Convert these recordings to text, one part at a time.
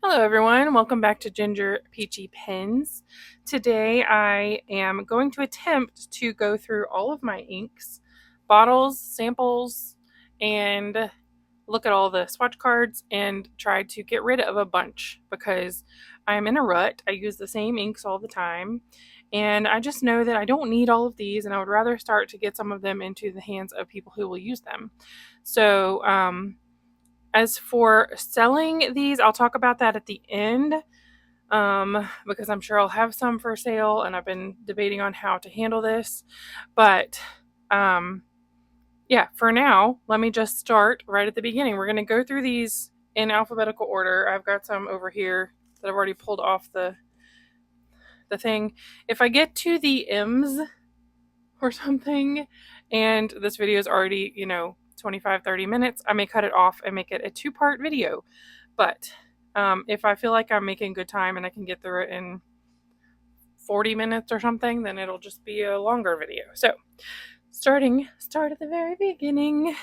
Hello everyone, welcome back to Ginger Peachy Pens. Today I am going to attempt to go through all of my inks, bottles, samples, and look at all the swatch cards and try to get rid of a bunch because I'm in a rut. I use the same inks all the time and I just know that I don't need all of these and I would rather start to get some of them into the hands of people who will use them. So, as for selling these, I'll talk about that at the end because I'm sure I'll have some for sale and I've been debating on how to handle this. But yeah, for now, let me just start right at the beginning. We're going to go through these in alphabetical order. I've got some over here that I've already pulled off the thing. If I get to the M's or something and this video is already, 25-30 minutes, I may cut it off and make it a two-part video. But if I feel like I'm making good time and I can get through it in 40 minutes or something, then it'll just be a longer video. So start at the very beginning.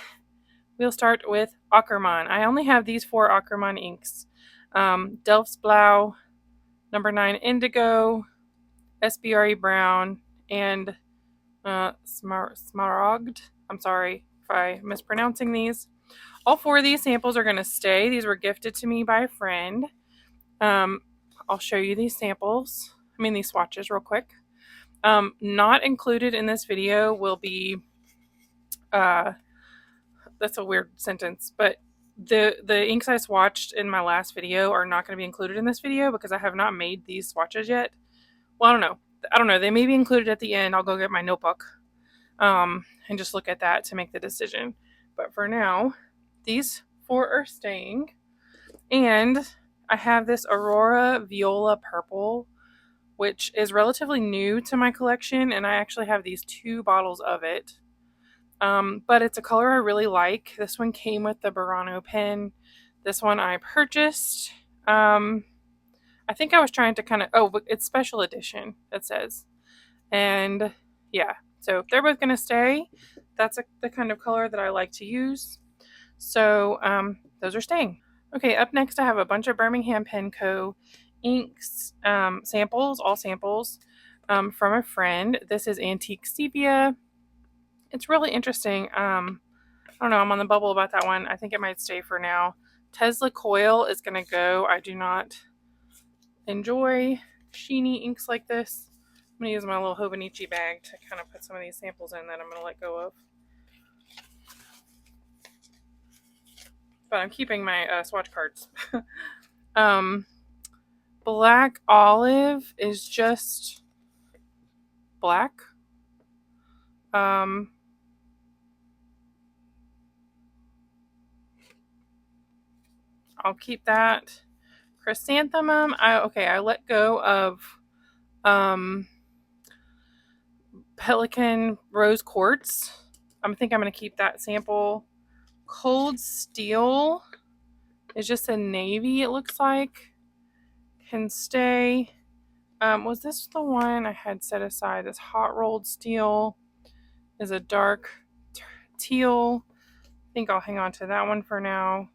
We'll start with Ackermann. I only have these 4 Ackermann inks. Delft's Blau, number 9 Indigo, SBRE Brown, and Smaragd. I'm sorry if I'm mispronouncing these. All 4 of these samples are going to stay. These were gifted to me by a friend. I'll show you these samples. These swatches real quick. Not included in this video will be, that's a weird sentence, but the inks I swatched in my last video are not going to be included in this video because I have not made these swatches yet. Well, I don't know. They may be included at the end. I'll go get my notebook and just look at that to make the decision. But for now, these 4 are staying. And I have this Aurora Viola Purple, which is relatively new to my collection. And I actually have these 2 bottles of it. But it's a color I really like. This one came with the Burano pen. This one I purchased. I think I was trying to it's special edition, it says. And yeah, so they're both going to stay. That's the kind of color that I like to use. So those are staying. Okay, up next I have a bunch of Birmingham Pen Co. inks, samples, all samples from a friend. This is Antique Sepia. It's really interesting. I don't know, I'm on the bubble about that one. I think it might stay for now. Tesla Coil is going to go. I do not enjoy sheeny inks like this. I'm going to use my little Hobonichi bag to kind of put some of these samples in that I'm going to let go of. But I'm keeping my swatch cards. Black Olive is just black. I'll keep that. Chrysanthemum, I let go of Pelikan Rose Quartz. I think I'm going to keep that sample. Cold Steel is just a navy, it looks like. Can stay. Was this the one I had set aside? This Hot Rolled Steel is a dark teal. I think I'll hang on to that one for now.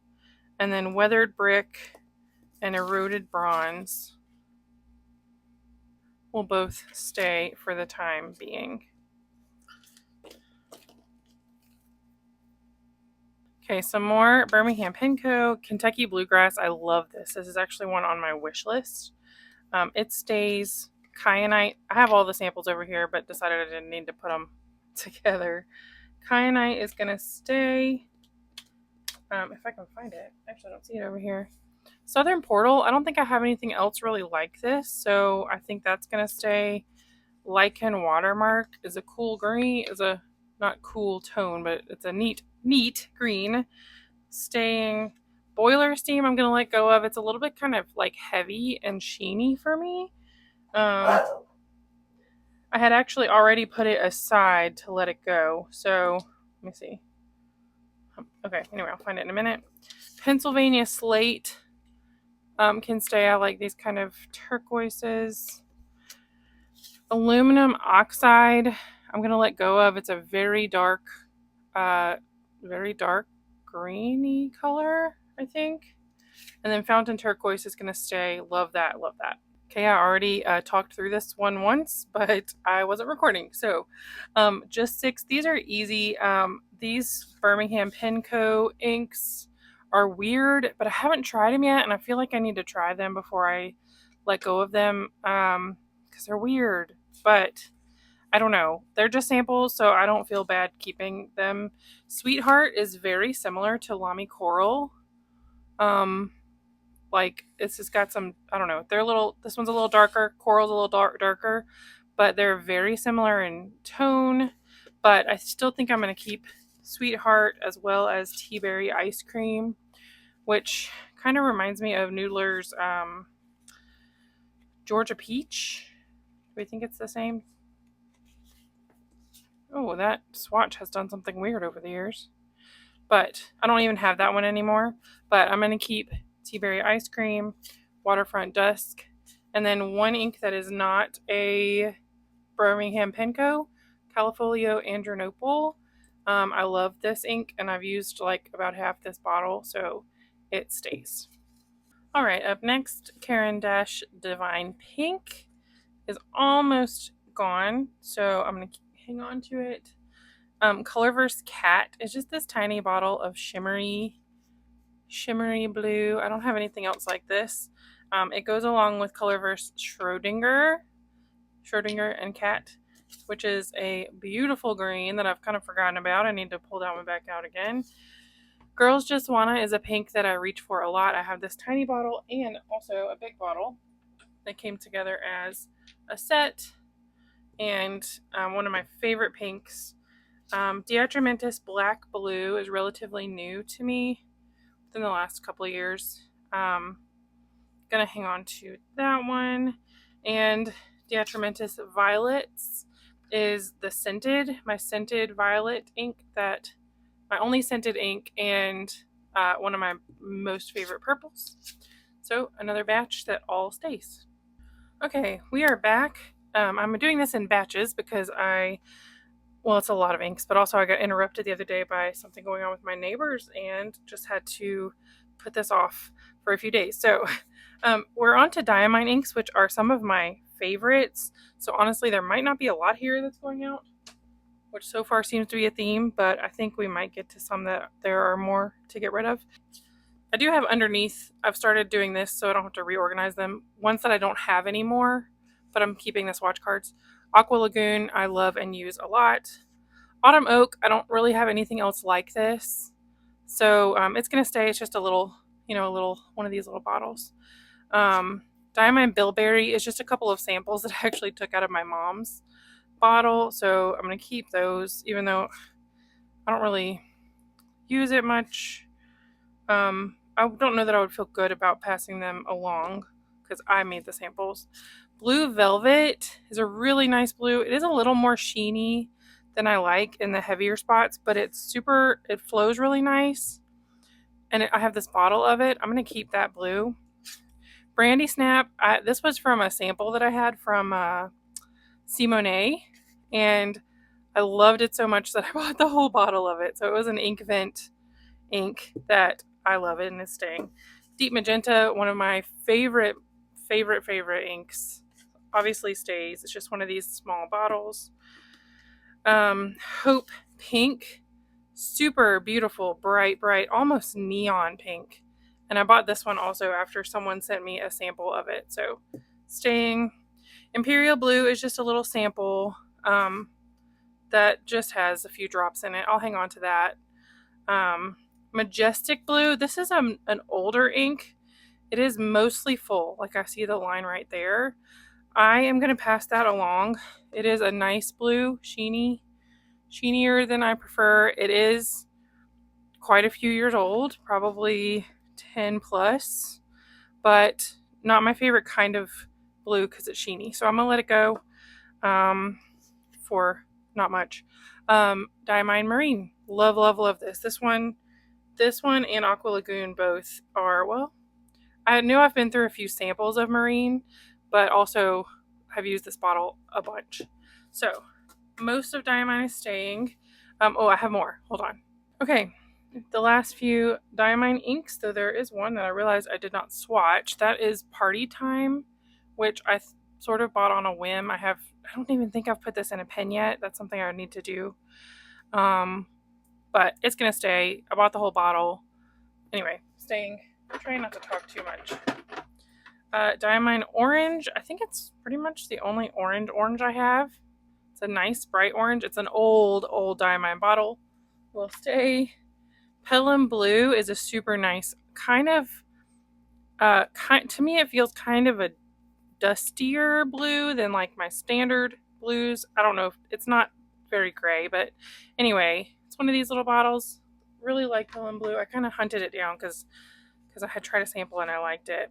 And then Weathered Brick and Eroded Bronze will both stay for the time being. Okay, some more Birmingham Pen Co. Kentucky Bluegrass. I love this. This is actually one on my wish list. It stays. Kyanite. I have all the samples over here, but decided I didn't need to put them together. Kyanite is going to stay. If I can find it. Actually, I don't see it over here. Southern Portal. I don't think I have anything else really like this, so I think that's going to stay. Lichen Watermark is a cool green. Is a not cool tone, but it's a neat green. Staying. Boiler Steam I'm going to let go of. It's a little bit kind of like heavy and sheeny for me. I had actually already put it aside to let it go, so let me see. Okay, anyway, I'll find it in a minute. Pennsylvania Slate can stay. I like these kind of turquoises. Aluminum Oxide I'm going to let go of. It's a very dark greeny color, I think. And then Fountain Turquoise is going to stay. Love that, love that. Okay, I already talked through this one once, but I wasn't recording. So just 6. These are easy. These Birmingham Pen Co. inks are weird, but I haven't tried them yet, and I feel like I need to try them before I let go of them because they're weird. But I don't know. They're just samples, so I don't feel bad keeping them. Sweetheart is very similar to Lamy Coral. Like it's just got some, I don't know. They're a little, this one's a little darker, Coral's a little darker, but they're very similar in tone. But I still think I'm going to keep Sweetheart as well as Tea Berry Ice Cream, which kind of reminds me of Noodler's Georgia Peach. Do we think it's the same? Oh, that swatch has done something weird over the years. But I don't even have that one anymore. But I'm going to keep Tea Berry Ice Cream, Waterfront Dusk, and then one ink that is not a Birmingham Pen Co, Califolio Andronopal. I love this ink, and I've used like about half this bottle, so it stays. All right, up next, Caran Dash Divine Pink is almost gone, so I'm going to hang on to it. Colorverse Cat is just this tiny bottle of shimmery blue. I don't have anything else like this. It goes along with Colorverse Schrodinger and Cat, which is a beautiful green that I've kind of forgotten about. I need to pull that one back out again. Girls Just Wanna is a pink that I reach for a lot. I have this tiny bottle and also a big bottle that came together as a set, and one of my favorite pinks. Diatramentis Black Blue is relatively new to me within the last couple of years. Gonna hang on to that one. And Diatramentis Violets is the my scented violet ink, that my only scented ink, and one of my most favorite purples. So another batch that all stays. Okay, we are back. I'm doing this in batches because it's a lot of inks, but also I got interrupted the other day by something going on with my neighbors and just had to put this off for a few days. So we're on to Diamine inks, which are some of my favorites. So honestly, there might not be a lot here that's going out, which so far seems to be a theme, but I think we might get to some that there are more to get rid of. I do have underneath, I've started doing this so I don't have to reorganize them, ones that I don't have anymore, but I'm keeping the swatch cards. Aqua Lagoon, I love and use a lot. Autumn Oak, I don't really have anything else like this, so it's going to stay. It's just a little, one of these little bottles. Diamine Bilberry is just a couple of samples that I actually took out of my mom's bottle, so I'm going to keep those, even though I don't really use it much. I don't know that I would feel good about passing them along because I made the samples. Blue Velvet is a really nice blue. It is a little more sheeny than I like in the heavier spots, but it flows really nice. And I have this bottle of it. I'm going to keep that blue. Brandy Snap, this was from a sample that I had from Simone, and I loved it so much that I bought the whole bottle of it. So it was an Ink Vent ink that I love it and it's staying. Deep Magenta, one of my favorite inks, obviously stays. It's just one of these small bottles. Hope Pink, super beautiful, bright, almost neon pink. And I bought this one also after someone sent me a sample of it, so staying. Imperial Blue is just a little sample that just has a few drops in it. I'll hang on to that. Majestic Blue, this is an older ink. It is mostly full, like I see the line right there. I am going to pass that along. It is a nice blue, sheenier than I prefer. It is quite a few years old, probably 10 plus, but not my favorite kind of blue because it's sheeny. So I'm going to let it go for not much. Diamine Marine, love this. This one and Aqua Lagoon both are, well, I know I've been through a few samples of Marine, but also have used this bottle a bunch. So most of Diamine is staying. I have more. Hold on. Okay, the last few Diamine inks, though there is one that I realized I did not swatch. That is Party Time, which I sort of bought on a whim. I don't even think I've put this in a pen yet. That's something I need to do. But it's going to stay. I bought the whole bottle. Anyway, staying. I'm trying not to talk too much. Diamine Orange. I think it's pretty much the only orange I have. It's a nice bright orange. It's an old Diamine bottle. Will stay. Pelikan Blue is a super nice kind of, to me it feels kind of a dustier blue than like my standard blues. I don't know if it's not very gray, but anyway, it's one of these little bottles. Really like Pelikan Blue. I kind of hunted it down because I had tried a sample and I liked it.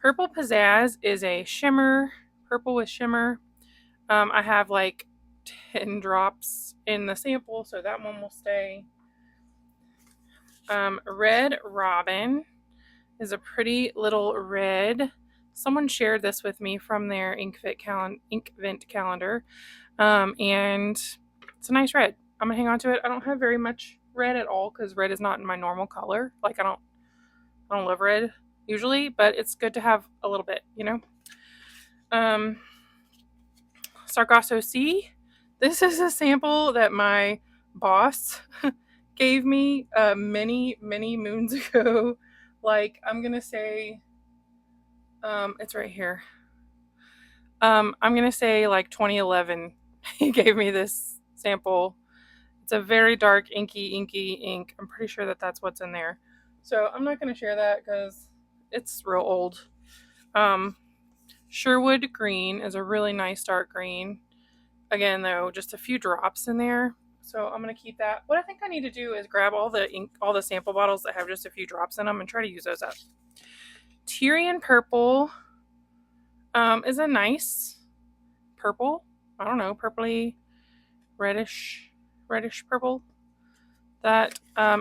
Purple Pizzazz is a shimmer, purple with shimmer. I have like 10 drops in the sample, so that one will stay. Red Robin is a pretty little red. Someone shared this with me from their Inkvent calendar, and it's a nice red. I'm gonna hang on to it. I don't have very much red at all because red is not in my normal color. Like I don't love red usually, but it's good to have a little bit, you know. Sargasso Sea. This is a sample that my boss gave me many moons ago. Like I'm gonna say it's right here. I'm gonna say like 2011 he gave me this sample. It's a very dark inky ink. I'm pretty sure that that's what's in there, so I'm not gonna share that because it's real old. Sherwood Green is a really nice dark green. Again though, just a few drops in there. So I'm going to keep that. What I think I need to do is grab all the sample bottles that have just a few drops in them and try to use those up. Tyrian Purple is a nice purple. I don't know, purpley, reddish purple. That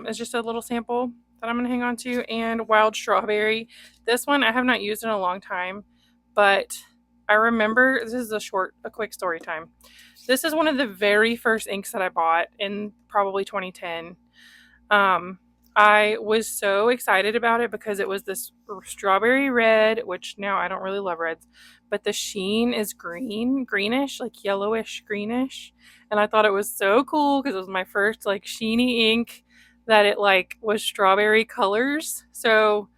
is just a little sample that I'm going to hang on to. And Wild Strawberry. This one I have not used in a long time, but I remember, this is a quick story time. This is one of the very first inks that I bought in probably 2010. I was so excited about it because it was this strawberry red, which now I don't really love reds, but the sheen is greenish, like yellowish greenish. And I thought it was so cool because it was my first like sheeny ink that it like was strawberry colors. So,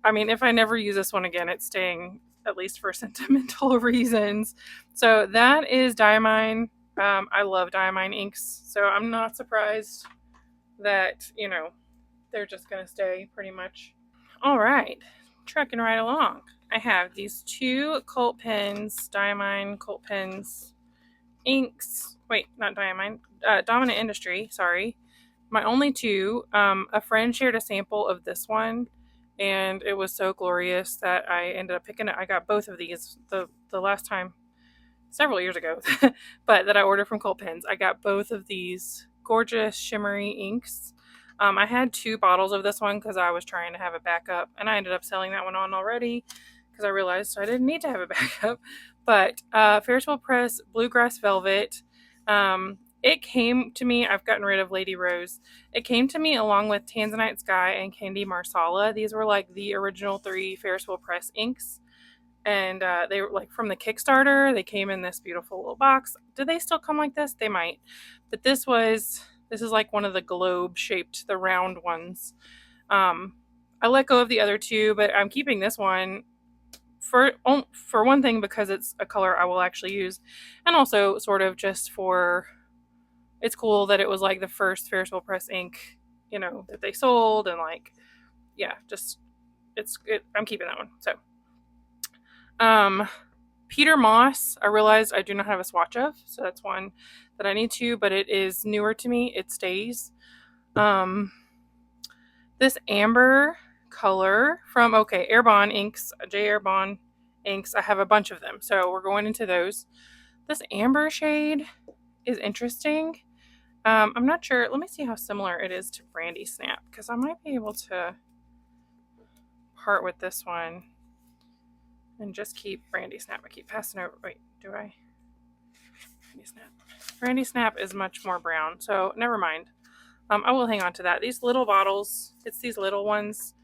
I mean, if I never use this one again, it's staying at least for sentimental reasons. So that is Diamine. I love Diamine inks, so I'm not surprised that, you know, they're just going to stay pretty much. All right, trucking right along. I have these two Cult Pens, Diamine Cult Pens inks. Wait, not Diamine. Dominant Industry, sorry. My only two. A friend shared a sample of this one, and it was so glorious that I ended up picking it. I got both of these the last time, several years ago, but that I ordered from Cult Pens. I got both of these gorgeous shimmery inks. I had 2 bottles of this one because I was trying to have a backup, and I ended up selling that one on already because I realized I didn't need to have a backup. But Ferris Press Bluegrass Velvet. It came to me, I've gotten rid of Lady Rose. It came to me along with Tanzanite Sky and Candy Marsala. These were like the original 3 Ferris Press inks. And they were like from the Kickstarter. They came in this beautiful little box. Do they still come like this? They might. But this is like one of the globe shaped, the round ones. I let go of the other 2, but I'm keeping this one for one thing because it's a color I will actually use, and also sort of just for, it's cool that it was like the first Ferris Press ink, you know, that they sold, and like, yeah, just I'm keeping that one. So Peter Moss, I realized I do not have a swatch of, so that's one that I need to, but it is newer to me. It stays. This amber color from Airbon inks, J Airbon inks. I have a bunch of them, so we're going into those. This amber shade is interesting. I'm not sure. Let me see how similar it is to Brandy Snap, because I might be able to part with this one and just keep Brandy Snap. I keep passing over. Wait, do I? Brandy Snap. Brandy Snap is much more brown, so never mind. I will hang on to that. These little bottles, it's these little ones,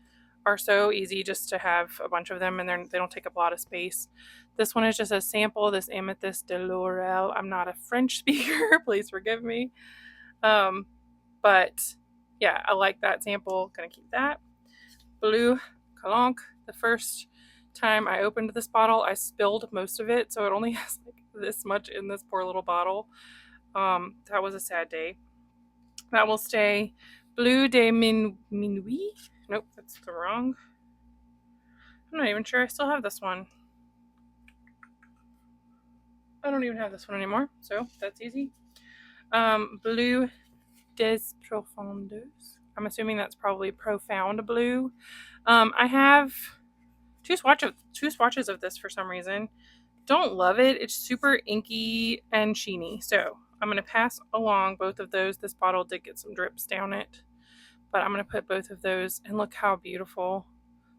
are so easy just to have a bunch of them, and they don't take up a lot of space. This one is just a sample, this Amethyst de Laurel. I'm not a French speaker, please forgive me. But yeah, I like that sample. Gonna keep that. Blue Calanque. The first time I opened this bottle, I spilled most of it, so it only has like this much in this poor little bottle. That was a sad day. That will stay. Bleu de Minuit. Nope, that's the wrong. I'm not even sure I still have this one. I don't even have this one anymore, so that's easy. Bleu des Profondeurs. I'm assuming that's probably Profound Blue. I have two swatches of this for some reason. Don't love it. It's super inky and sheeny, so I'm going to pass along both of those. This bottle did get some drips down it, but I'm going to put both of those, and look how beautiful.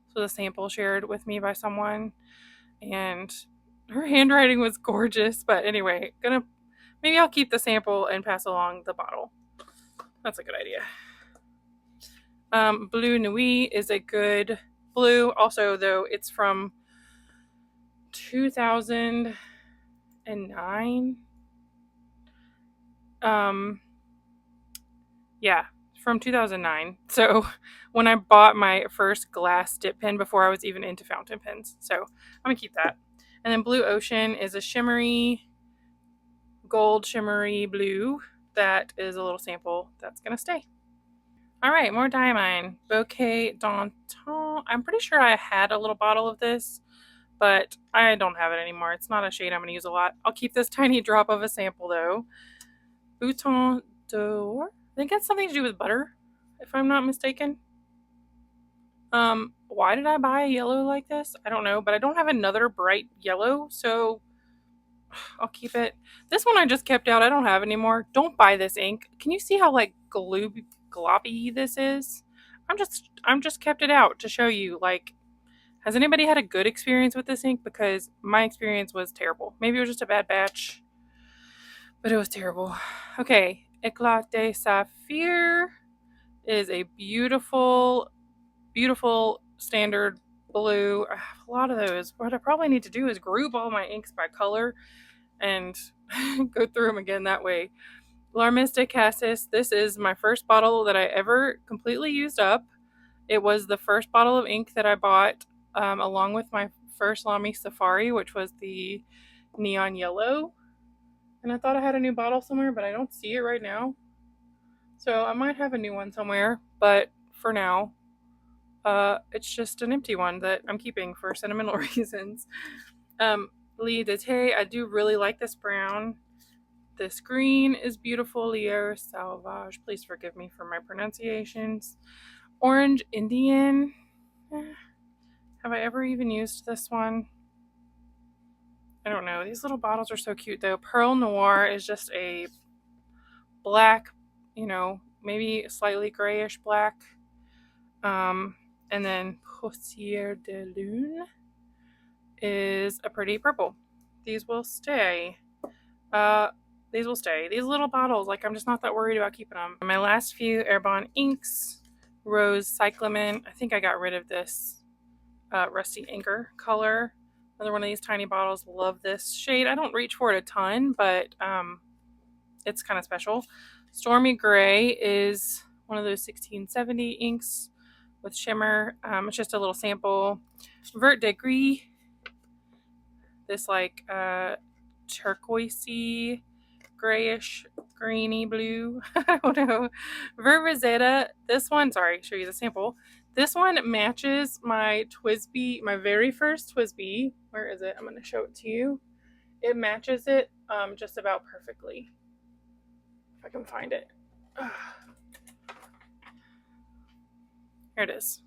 So the sample shared with me by someone, and her handwriting was gorgeous. But anyway, maybe I'll keep the sample and pass along the bottle. That's a good idea. Bleu Nuit is a good blue. Also, though, it's from 2009. Yeah, from 2009. So when I bought my first glass dip pen before I was even into fountain pens. So I'm gonna keep that. And then Blue Ocean is a shimmery, gold shimmery blue. That is a little sample that's gonna stay. All right, more Diamine. Bouquet d'Antan. I'm pretty sure I had a little bottle of this, but I don't have it anymore. It's not a shade I'm gonna use a lot. I'll keep this tiny drop of a sample though. Bouton d'Or. I think that's something to do with butter, if I'm not mistaken. Why did I buy a yellow like this? I don't know, but I don't have another bright yellow, so I'll keep it. This one I just kept out. I don't have anymore. Don't buy this ink. Can you see how like gloppy this is? I'm just kept it out to show you. Like, has anybody had a good experience with this ink? Because my experience was terrible. Maybe it was just a bad batch, but it was terrible. Okay, Eclat de Saphir is a beautiful, beautiful standard blue. I have a lot of those. What I probably need to do is group all my inks by color and go through them again that way. L'Armis de Cassis. This is my first bottle that I ever completely used up. It was the first bottle of ink that I bought along with my first Lamy Safari, which was the neon yellow. And I thought I had a new bottle somewhere, but I don't see it right now. So I might have a new one somewhere, but for now, it's just an empty one that I'm keeping for sentimental reasons. Lis d'été, I do really like this brown. This green is beautiful. Lierre Sauvage. Please forgive me for my pronunciations. Orange Indian. Have I ever even used this one? I don't know. These little bottles are so cute though. Pearl Noir is just a black, maybe slightly grayish black. And then Poussière de Lune is a pretty purple. These will stay. These will stay. These little bottles, like, I'm just not that worried about keeping them. My last few Herbin inks, Rose Cyclamen. I think I got rid of this Rusty Anchor color. Another one of these tiny bottles. Love this shade. I don't reach for it a ton, but it's kind of special. Stormy Gray is one of those 1670 inks with shimmer. It's just a little sample. Vert de Gris. This like turquoisey, grayish, greeny blue. I don't know. Vert Rosetta. This one, sorry, show you the sample. This one matches my TWSBI, my very first TWSBI. Where is it? I'm going to show it to you. It matches it just about perfectly. If I can find it. Here it is.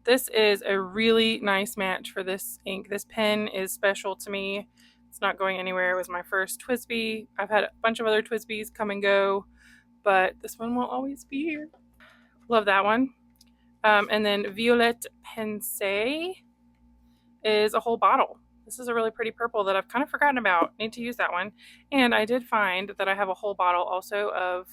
This is a really nice match for this ink. This pen is special to me. It's not going anywhere. It was my first TWSBI. I've had a bunch of other TWSBIs come and go, but this one will always be here. Love that one. And then Violette Pensée is a whole bottle. This is a really pretty purple that I've kind of forgotten about. Need to use that one. And I did find that I have a whole bottle also of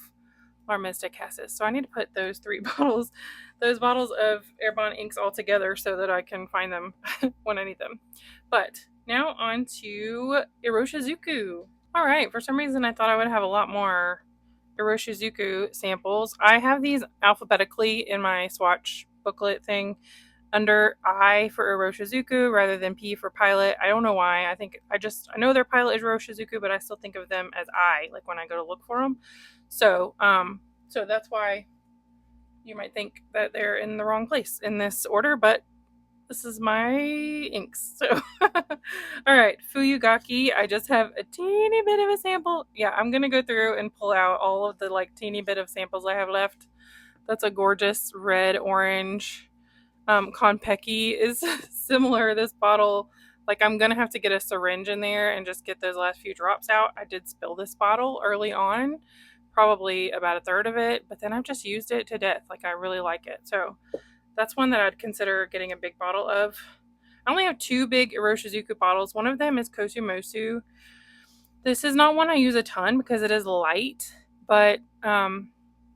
or Mystic Cassis. So I need to put those bottles of Herbin inks all together so that I can find them when I need them. But now on to Iroshizuku. All right, for some reason I thought I would have a lot more Iroshizuku samples. I have these alphabetically in my swatch booklet thing under I for Iroshizuku rather than P for Pilot. I don't know why. I know their Pilot is Iroshizuku, but I still think of them as I, like when I go to look for them. So that's why you might think that they're in the wrong place in this order, but this is my inks. So, all right, Fuyugaki. I just have a teeny bit of a sample. Yeah, I'm going to go through and pull out all of the teeny bit of samples I have left. That's a gorgeous red orange. Konpeki is similar. This bottle, I'm going to have to get a syringe in there and just get those last few drops out. I did spill this bottle early on, probably about a third of it, but then I've just used it to death. I really like it. So that's one that I'd consider getting a big bottle of. I only have 2 big Iroshizuku bottles. One of them is Kosumosu. This is not one I use a ton because it is light, but I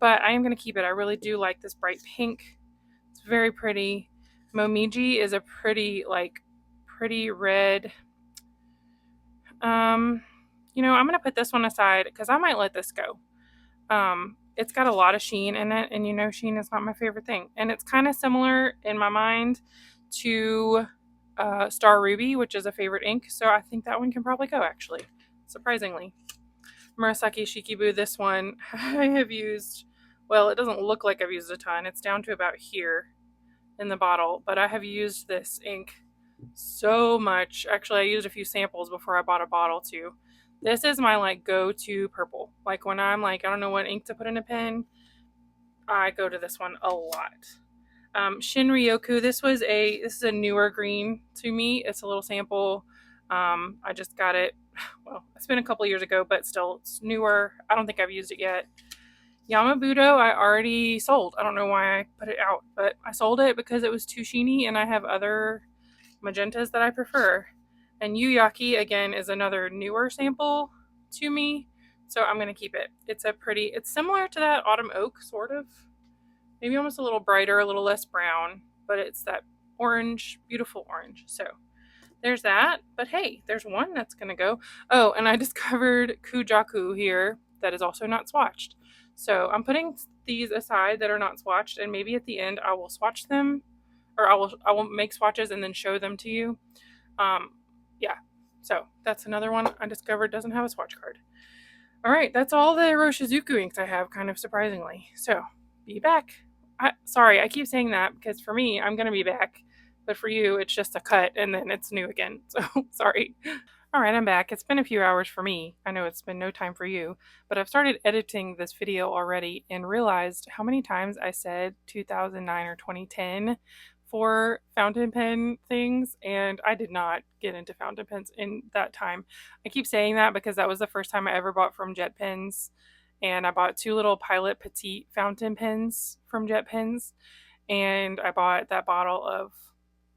am going to keep it. I really do like this bright pink. It's very pretty. Momiji is a pretty red. I'm going to put this one aside because I might let this go. It's got a lot of sheen in it, and sheen is not my favorite thing. And it's kind of similar in my mind to Star Ruby, which is a favorite ink. So I think that one can probably go, actually, surprisingly. Murasaki Shikibu, this one I have used, well, it doesn't look like I've used a ton. It's down to about here in the bottle, but I have used this ink so much. Actually, I used a few samples before I bought a bottle too. This is my go-to purple. When I'm I don't know what ink to put in a pen, I go to this one a lot. Shinryoku, this is a newer green to me. It's a little sample. I just got it, well, it's been a couple years ago, but still, it's newer. I don't think I've used it yet. Yamabudo, I already sold. I don't know why I put it out, but I sold it because it was too sheeny, and I have other magentas that I prefer. And Yuyaki, again, is another newer sample to me, so I'm going to keep it. It's similar to that Autumn Oak, sort of. Maybe almost a little brighter, a little less brown, but it's that orange, beautiful orange. So there's that. But hey, there's one that's going to go. Oh, and I discovered Kujaku here that is also not swatched. So I'm putting these aside that are not swatched, and maybe at the end I will swatch them, or I will make swatches and then show them to you. Yeah, so that's another one I discovered doesn't have a swatch card. All right, that's all the Iroshizuku inks I have, kind of surprisingly. So be back. Sorry, I keep saying that because for me, I'm going to be back. But for you, it's just a cut and then it's new again. So sorry. All right, I'm back. It's been a few hours for me. I know it's been no time for you. But I've started editing this video already and realized how many times I said 2009 or 2010 for fountain pen things, and I did not get into fountain pens in that time. I keep saying that because that was the first time I ever bought from Jet Pens, and I bought 2 little Pilot Petite fountain pens from Jet Pens, and I bought that bottle of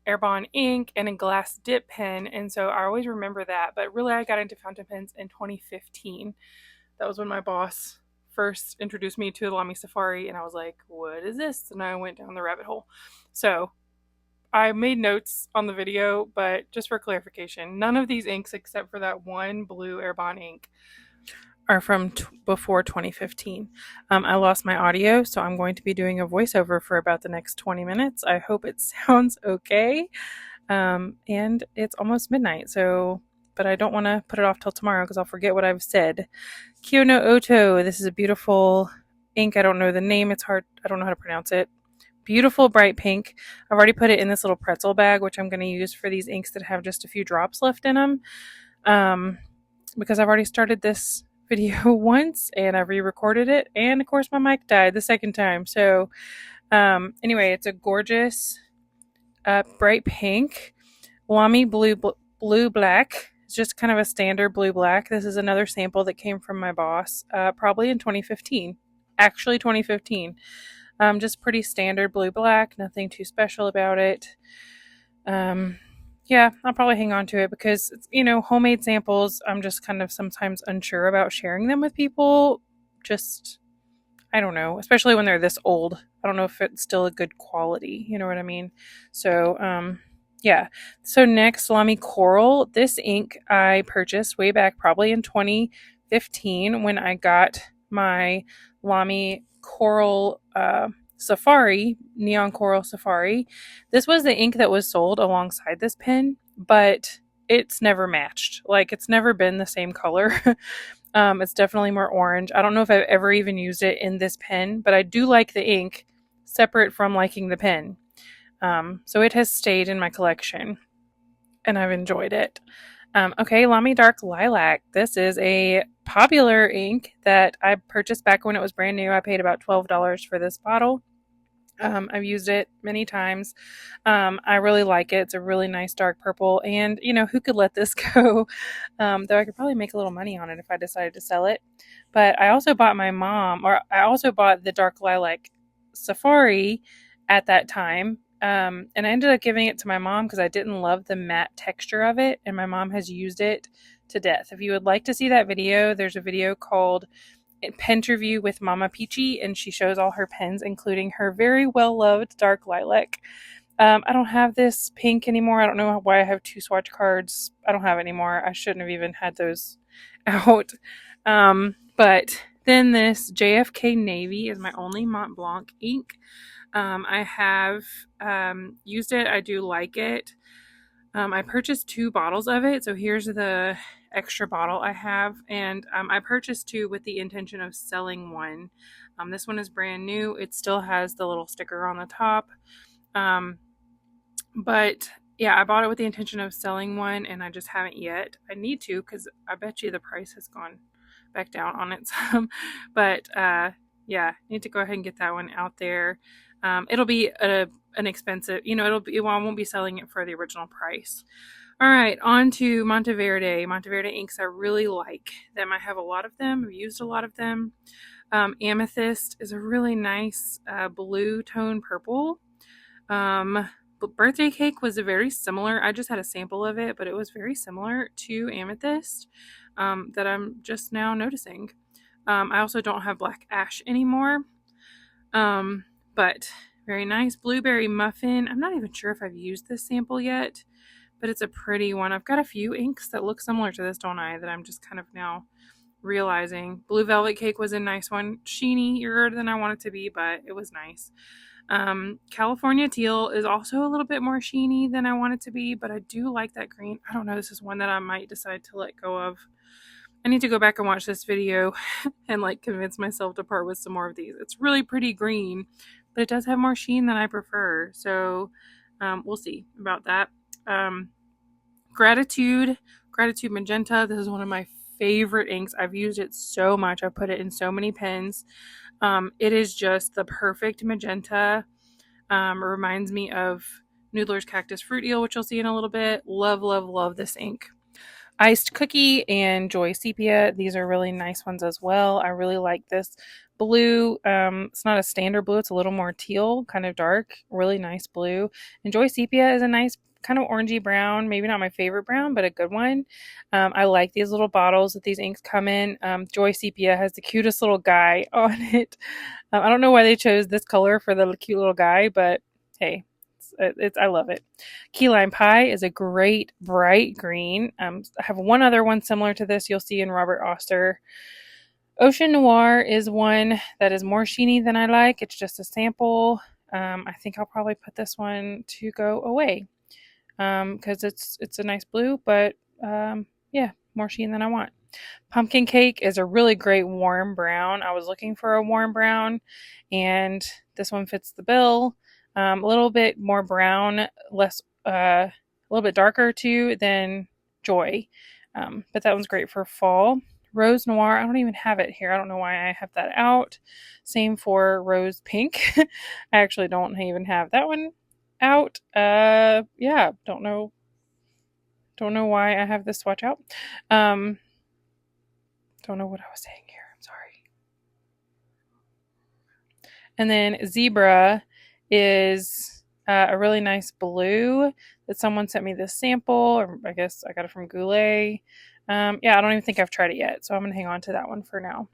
Herbin ink and a glass dip pen, and so I always remember that. But really, I got into fountain pens in 2015. That was when my boss first introduced me to the Lamy Safari, and I was like, what is this? And I went down the rabbit hole. So I made notes on the video, but just for clarification, none of these inks except for that one blue Herbin ink are from before 2015. I lost my audio, so I'm going to be doing a voiceover for about the next 20 minutes. I hope it sounds okay. And it's almost midnight, but I don't want to put it off till tomorrow because I'll forget what I've said. Kyono Oto, this is a beautiful ink. I don't know the name. It's hard. I don't know how to pronounce it. Beautiful bright pink. I've already put it in this little pretzel bag, which I'm going to use for these inks that have just a few drops left in them. Because I've already started this video once and I've re-recorded it, and of course my mic died the second time. So anyway, it's a gorgeous bright pink Lamy blue black. It's just kind of a standard blue black. This is another sample that came from my boss probably in 2015. Actually 2015. Just pretty standard blue black, nothing too special about it. Yeah, I'll probably hang on to it because it's, homemade samples. I'm just kind of sometimes unsure about sharing them with people. I don't know, especially when they're this old. I don't know if it's still a good quality. You know what I mean? So, yeah. So next, Lamy Coral. This ink I purchased way back probably in 2015 when I got my Lamy Coral Safari, Neon Coral Safari. This was the ink that was sold alongside this pen, but it's never matched. Like, it's never been the same color. It's definitely more orange. I don't know if I've ever even used it in this pen, but I do like the ink separate from liking the pen. So it has stayed in my collection and I've enjoyed it. Okay, Lamy Dark Lilac. This is a popular ink that I purchased back when it was brand new. I paid about $12 for this bottle. I've used it many times. I really like it. It's a really nice dark purple, and who could let this go? Though I could probably make a little money on it if I decided to sell it. But I also bought the Dark Lilac Safari at that time. And I ended up giving it to my mom because I didn't love the matte texture of it, and my mom has used it to death. If you would like to see that video, there's a video called Pen Review with Mama Peachy, and she shows all her pens, including her very well-loved Dark Lilac. I don't have this pink anymore. I don't know why I have 2 swatch cards. I don't have it anymore. I shouldn't have even had those out. But then this JFK Navy is my only Montblanc ink. I have used it. I do like it. I purchased 2 bottles of it. So here's the extra bottle I have. And I purchased 2 with the intention of selling one. This one is brand new. It still has the little sticker on the top. But yeah, I bought it with the intention of selling one, and I just haven't yet. I need to, because I bet you the price has gone back down on it some. But yeah, need to go ahead and get that one out there. It'll be an expensive, I won't be selling it for the original price. All right, on to Monteverde. Monteverde inks I really like them. I have a lot of them. I've used a lot of them. Amethyst is a really nice blue tone purple. Birthday Cake was very similar. I just had a sample of it, but it was very similar to Amethyst that I'm just now noticing. I also don't have Black Ash anymore. But very nice. Blueberry Muffin. I'm not even sure if I've used this sample yet, but it's a pretty one. I've got a few inks that look similar to this, don't I? That I'm just kind of now realizing. Blue Velvet Cake was a nice one. Sheenier than I want it to be, but it was nice. California Teal is also a little bit more sheeny than I want it to be, but I do like that green. I don't know. This is one that I might decide to let go of. I need to go back and watch this video and convince myself to part with some more of these. It's really pretty green, but it does have more sheen than I prefer. So we'll see about that. Gratitude Magenta. This is one of my favorite inks. I've used it so much. I've put it in so many pens. It is just the perfect magenta. It reminds me of Noodler's Cactus Fruit Eel, which you'll see in a little bit. Love, love, love this ink. Iced Cookie and Joy Sepia. These are really nice ones as well. I really like this blue. It's not a standard blue. It's a little more teal, kind of dark. Really nice blue. And Joy Sepia is a nice kind of orangey brown. Maybe not my favorite brown, but a good one. I like these little bottles that these inks come in. Joy Sepia has the cutest little guy on it. I don't know why they chose this color for the cute little guy, but hey. I love it. Key Lime Pie is a great bright green. I have one other one similar to this you'll see in Robert Oster. Ocean Noir is one that is more sheeny than I like. It's just a sample. I think I'll probably put this one to go away because it's a nice blue, but yeah, more sheen than I want. Pumpkin Cake is a really great warm brown. I was looking for a warm brown, and this one fits the bill. A little bit more brown, a little bit darker too than Joy. But that one's great for fall. Rose Noir, I don't even have it here. I don't know why I have that out. Same for Rose Pink. I actually don't even have that one out. Yeah, don't know why I have this swatch out. Don't know what I was saying here. I'm sorry. And then Zebra is a really nice blue that someone sent me this sample, or I guess I got it from Goulet. Yeah, I don't even think I've tried it yet, so I'm going to hang on to that one for now.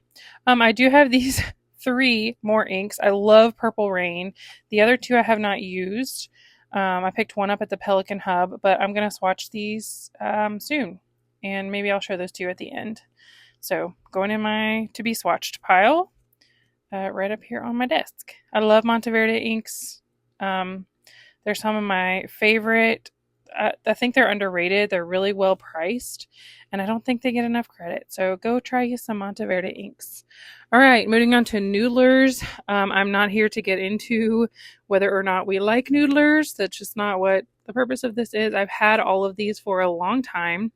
I do have these 3 more inks. I love Purple Rain. The other 2 I have not used. I picked one up at the Pelikan Hub, but I'm going to swatch these soon. And maybe I'll show those to you at the end. So going in my to be swatched pile, right up here on my desk. I love Monteverde inks. They're some of my favorite. I think they're underrated. They're really well priced, and I don't think they get enough credit. So go try you some Monteverde inks. All right, moving on to Noodlers. I'm not here to get into whether or not we like Noodlers. That's just not what the purpose of this is. I've had all of these for a long time.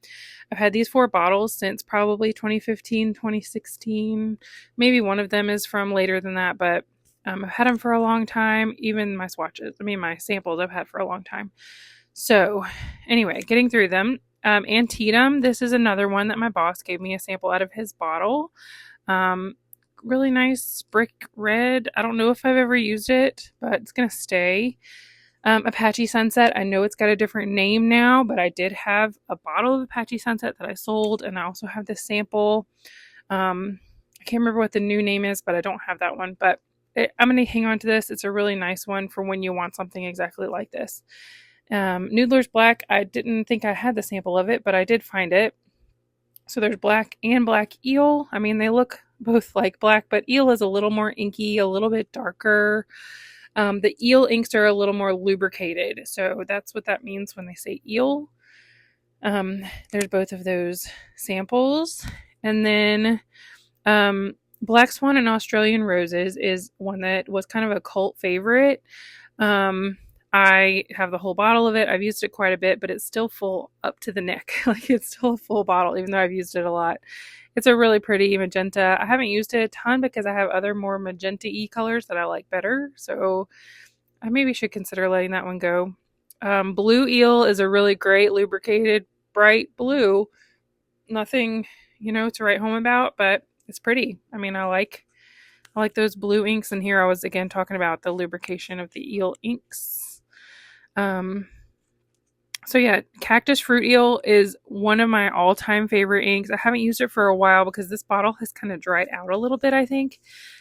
I've had these 4 bottles since probably 2015, 2016. Maybe one of them is from later than that, but I've had them for a long time. Even my swatches, my samples I've had for a long time. So anyway, getting through them. Antietam, this is another one that my boss gave me a sample out of his bottle. Really nice brick red. I don't know if I've ever used it, but it's going to stay. Apache Sunset. I know it's got a different name now, but I did have a bottle of Apache Sunset that I sold, and I also have this sample. I can't remember what the new name is, but I don't have that one. But I'm going to hang on to this. It's a really nice one for when you want something exactly like this. Noodler's Black. I didn't think I had the sample of it, but I did find it. So there's black and black eel. I mean, they look both like black, but eel is a little more inky, a little bit darker. The eel inks are a little more lubricated. So that's what that means when they say eel. There's both of those samples. And then Black Swan and Australian Roses is one that was kind of a cult favorite. I have the whole bottle of it. I've used it quite a bit, but it's still full up to the neck. Like, it's still a full bottle, even though I've used it a lot. It's a really pretty magenta. I haven't used it a ton because I have other more magenta-y colors that I like better. So I maybe should consider letting that one go. Blue Eel is a really great lubricated, bright blue. Nothing, to write home about, but it's pretty. I mean, I like those blue inks. And here I was again talking about the lubrication of the eel inks. So yeah, Cactus Fruit Eel is one of my all-time favorite inks. I haven't used it for a while because this bottle has kind of dried out a little bit, I think.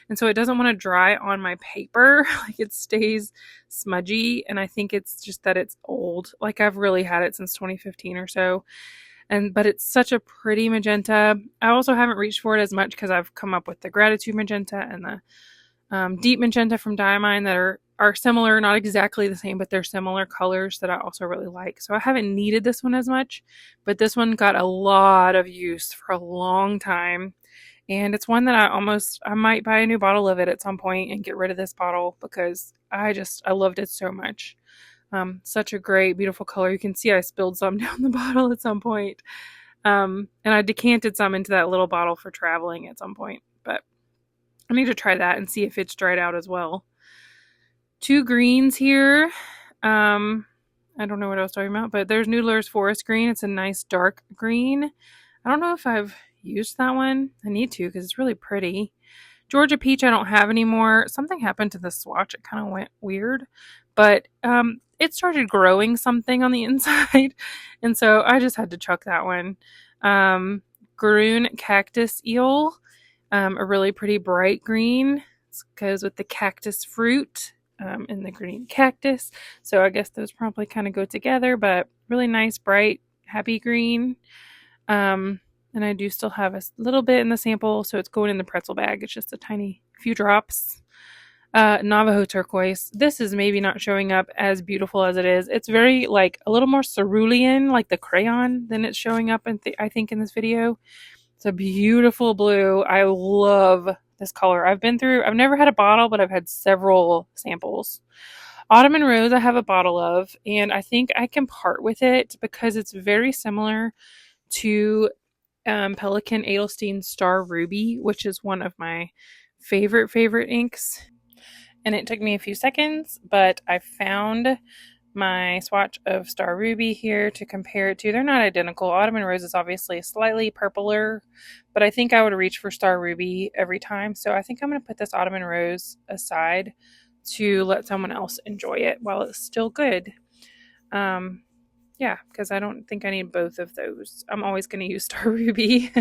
And so it doesn't want to dry on my paper. Like, it stays smudgy, and I think it's just that it's old. Like, I've really had it since 2015 or so. But it's such a pretty magenta. I also haven't reached for it as much because I've come up with the Gratitude Magenta and the Deep Magenta from Diamine that are similar, not exactly the same, but they're similar colors that I also really like. So I haven't needed this one as much, but this one got a lot of use for a long time. And it's one that I might buy a new bottle of it at some point and get rid of this bottle because I loved it so much. Such a great, beautiful color. You can see I spilled some down the bottle at some point. And I decanted some into that little bottle for traveling at some point, but I need to try that and see if it's dried out as well. 2 greens here. I don't know what I was talking about, but there's Noodler's Forest Green. It's a nice dark green. I don't know if I've used that one. I need to because it's really pretty. Georgia Peach I don't have anymore. Something happened to the swatch. It kind of went weird, but it started growing something on the inside, and so I just had to chuck that one. Garoon Cactus Eel, a really pretty bright green. It goes with the cactus fruit. And the green cactus. So I guess those probably kind of go together, but really nice, bright, happy green. And I do still have a little bit in the sample, so it's going in the pretzel bag. It's just a tiny few drops. Navajo Turquoise. This is maybe not showing up as beautiful as it is. It's very, like, a little more cerulean, like the crayon, than it's showing up, I think, in this video. It's a beautiful blue. I love this color. I've never had a bottle, but I've had several samples. Autumn and Rose I have a bottle of, and I think I can part with it because it's very similar to Pelikan Edelstein Star Ruby, which is one of my favorite inks. And it took me a few seconds, but I found my swatch of Star Ruby here to compare it to. They're not identical. Autumn and Rose is obviously slightly purpler, but I think I would reach for Star Ruby every time. So I think I'm going to put this Autumn and Rose aside to let someone else enjoy it while it's still good. Yeah, because I don't think I need both of those. I'm always going to use Star Ruby.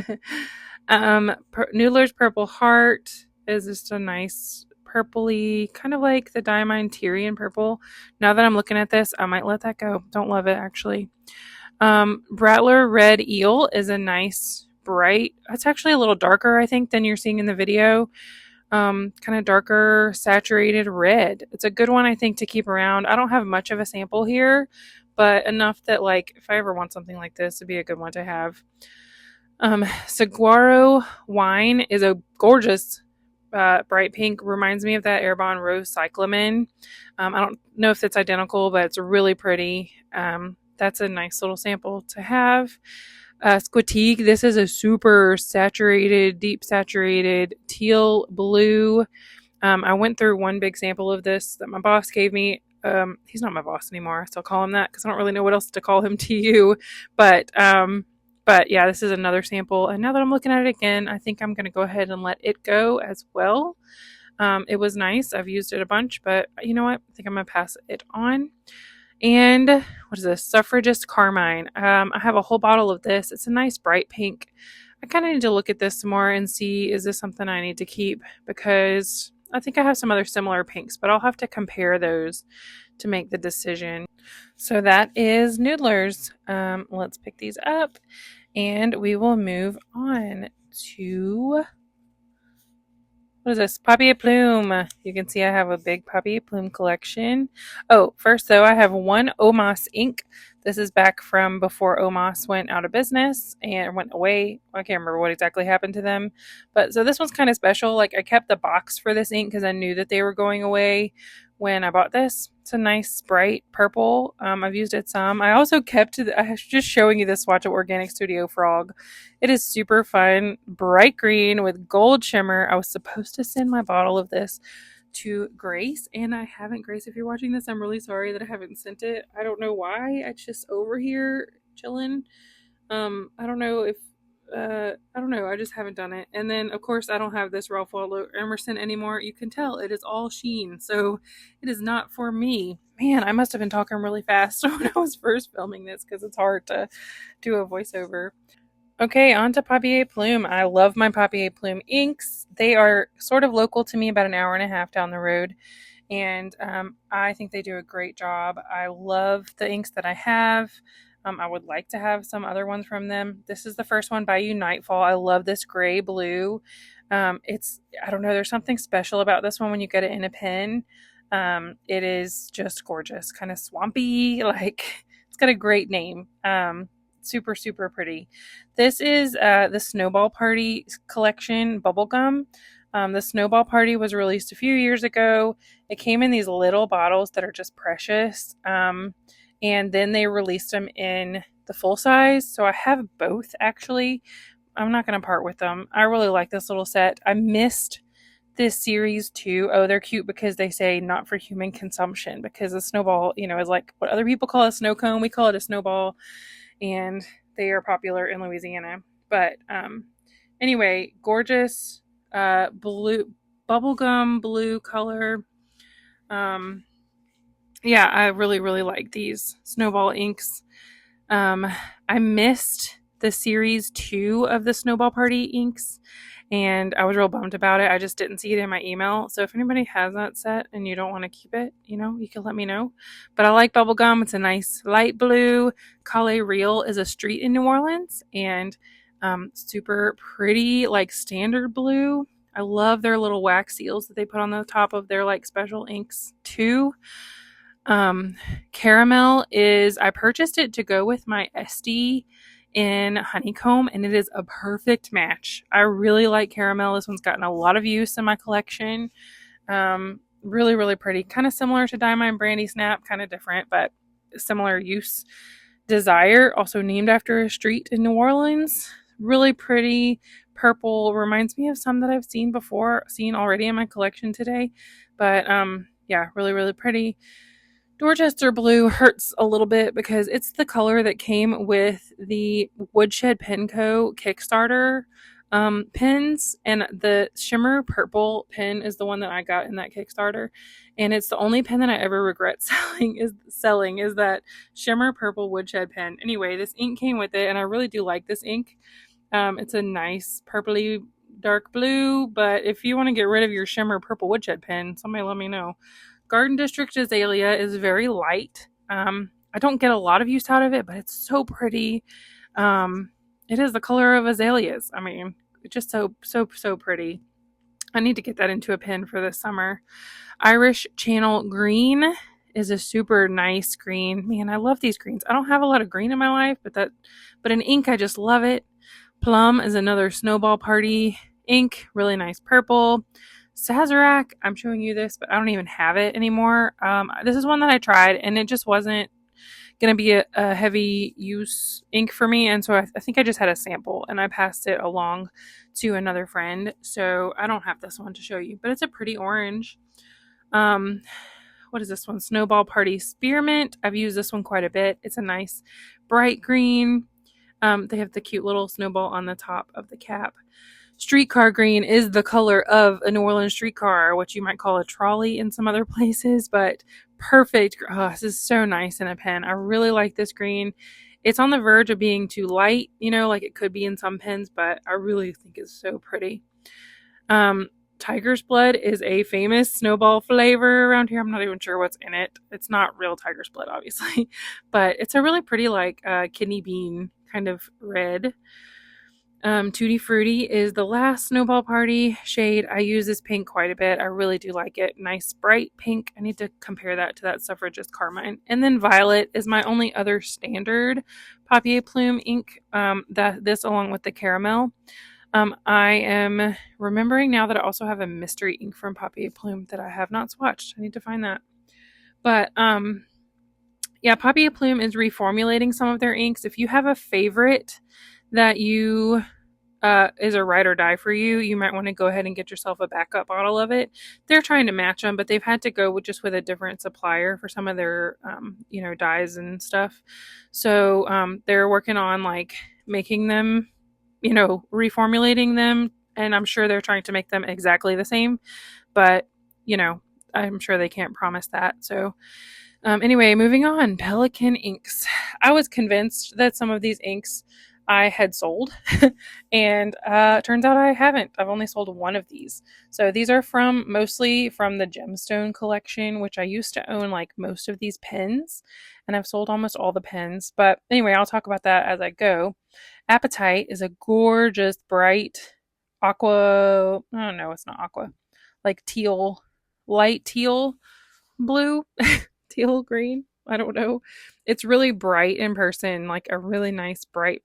Noodler's Purple Heart is just a nice purpley, kind of like the Diamine Tyrian purple. Now that I'm looking at this, I might let that go. Don't love it, actually. Brattler Red Eel is a nice bright, it's actually a little darker, I think, than you're seeing in the video. Kind of darker saturated red. It's a good one, I think, to keep around. I don't have much of a sample here, but enough that, like, if I ever want something like this, it'd be a good one to have. Saguaro Wine is a gorgeous bright pink. Reminds me of that Herbin Rose Cyclamen. I don't know if it's identical, but it's really pretty. That's a nice little sample to have. Squatique, this is a super saturated, deep saturated teal blue. I went through one big sample of this that my boss gave me. He's not my boss anymore, so I'll call him that because I don't really know what else to call him to you. But yeah, this is another sample. And now that I'm looking at it again, I think I'm going to go ahead and let it go as well. It was nice. I've used it a bunch, but you know what? I think I'm going to pass it on. And what is this? Suffragist Carmine. I have a whole bottle of this. It's a nice bright pink. I kind of need to look at this some more and see, is this something I need to keep? Because I think I have some other similar pinks, but I'll have to compare those to make the decision. So that is Noodlers. Let's pick these up and we will move on to... what is this? Papier Plume. You can see I have a big Papier Plume collection. Oh, first though, I have one Omas ink. This is back from before Omas went out of business and went away. I can't remember what exactly happened to them. But so this one's kind of special. Like, I kept the box for this ink because I knew that they were going away when I bought this. It's a nice bright purple. I've used it some. I also kept, I was just showing you the swatch of Organic Studio Frog. It is super fun, bright green with gold shimmer. I was supposed to send my bottle of this to Grace, and I haven't. Grace, if you're watching this, I'm really sorry that I haven't sent it. I don't know why. It's just over here chilling. I don't know if I don't know. I just haven't done it. And then, of course, I don't have this Ralph Waldo Emerson anymore. You can tell it is all sheen, so it is not for me. Man, I must have been talking really fast when I was first filming this because it's hard to do a voiceover. Okay, on to Papier Plume. I love my Papier Plume inks. They are sort of local to me, about an hour and a half down the road. And I think they do a great job. I love the inks that I have. I would like to have some other ones from them. This is the first one, Bayou Nightfall. I love this gray blue. I don't know, there's something special about this one when you get it in a pen. It is just gorgeous, kind of swampy, like, it's got a great name. Super, super pretty. This is the Snowball Party collection bubblegum. The Snowball Party was released a few years ago. It came in these little bottles that are just precious. And then they released them in the full size. So I have both, actually. I'm not going to part with them. I really like this little set. I missed this series too. Oh, they're cute because they say not for human consumption, because a snowball, is like what other people call a snow cone. We call it a snowball, and they are popular in Louisiana. But anyway, gorgeous blue, bubblegum blue color. Yeah, I really, really like these Snowball inks. I missed the series 2 of the Snowball Party inks, and I was real bummed about it. I just didn't see it in my email. So if anybody has that set and you don't want to keep it, you can let me know. But I like bubblegum. It's a nice light blue. Calais Real is a street in New Orleans, and super pretty, like standard blue. I love their little wax seals that they put on the top of their like special inks too. Caramel is, I purchased it to go with my SD in Honeycomb, and it is a perfect match. I really like Caramel. This one's gotten a lot of use in my collection. Really, really pretty. Kind of similar to Diamine Brandy Snap, kind of different, but similar use. Desire, also named after a street in New Orleans. Really pretty. Purple, reminds me of some that I've seen already in my collection today. But yeah, really, really pretty. Dorchester Blue hurts a little bit because it's the color that came with the Woodshed Pen Co. Kickstarter pens, and the Shimmer Purple pen is the one that I got in that Kickstarter, and it's the only pen that I ever regret selling is that Shimmer Purple Woodshed pen. Anyway, this ink came with it, and I really do like this ink. It's a nice purpley dark blue, but if you want to get rid of your shimmer purple woodshed pen, somebody let me know. Garden District Azalea is very light. I don't get a lot of use out of it, but it's so pretty. It is the color of azaleas. I mean, it's just so pretty. I need to get that into a pen for this summer. Irish Channel Green is a super nice green. Man, I love these greens. I don't have a lot of green in my life, but in ink, I just love it. Plum is another Snowball Party ink. Really nice purple. Sazerac, I'm showing you this, but I don't even have it anymore. This is one that I tried, and it just wasn't going to be a heavy use ink for me, and so I think I just had a sample, and I passed it along to another friend, so I don't have this one to show you, but it's a pretty orange. What is this one? Snowball Party Spearmint. I've used this one quite a bit. It's a nice bright green. They have the cute little snowball on the top of the cap. Streetcar green is the color of a New Orleans streetcar, what you might call a trolley in some other places, but perfect. Oh, this is so nice in a pen. I really like this green. It's on the verge of being too light, like it could be in some pens, but I really think it's so pretty. Tiger's Blood is a famous snowball flavor around here. I'm not even sure what's in it. It's not real tiger's blood, obviously, but it's a really pretty, kidney bean kind of red. Tutti Frutti is the last Snowball Party shade. I use this pink quite a bit. I really do like it. Nice bright pink. I need to compare that to that Suffragist Carmine. And then Violet is my only other standard Papier Plume ink. This along with the caramel. I am remembering now that I also have a mystery ink from Papier Plume that I have not swatched. I need to find that. But yeah, Papier Plume is reformulating some of their inks. If you have a favorite that you is a ride or die for you, you might want to go ahead and get yourself a backup bottle of it. They're trying to match them, but they've had to go with a different supplier for some of their dyes and stuff. So they're working on making them, reformulating them, and I'm sure they're trying to make them exactly the same, but I'm sure they can't promise that. So anyway, moving on. Pelikan inks. I was convinced that some of these inks I had sold, and turns out I haven't. I've only sold one of these. So these are mostly from the Gemstone collection, which I used to own most of these pens, and I've sold almost all the pens. But anyway, I'll talk about that as I go. Appetite is a gorgeous, bright aqua. Oh no, it's not aqua. Teal, light teal blue, teal green. I don't know. It's really bright in person, a really nice, bright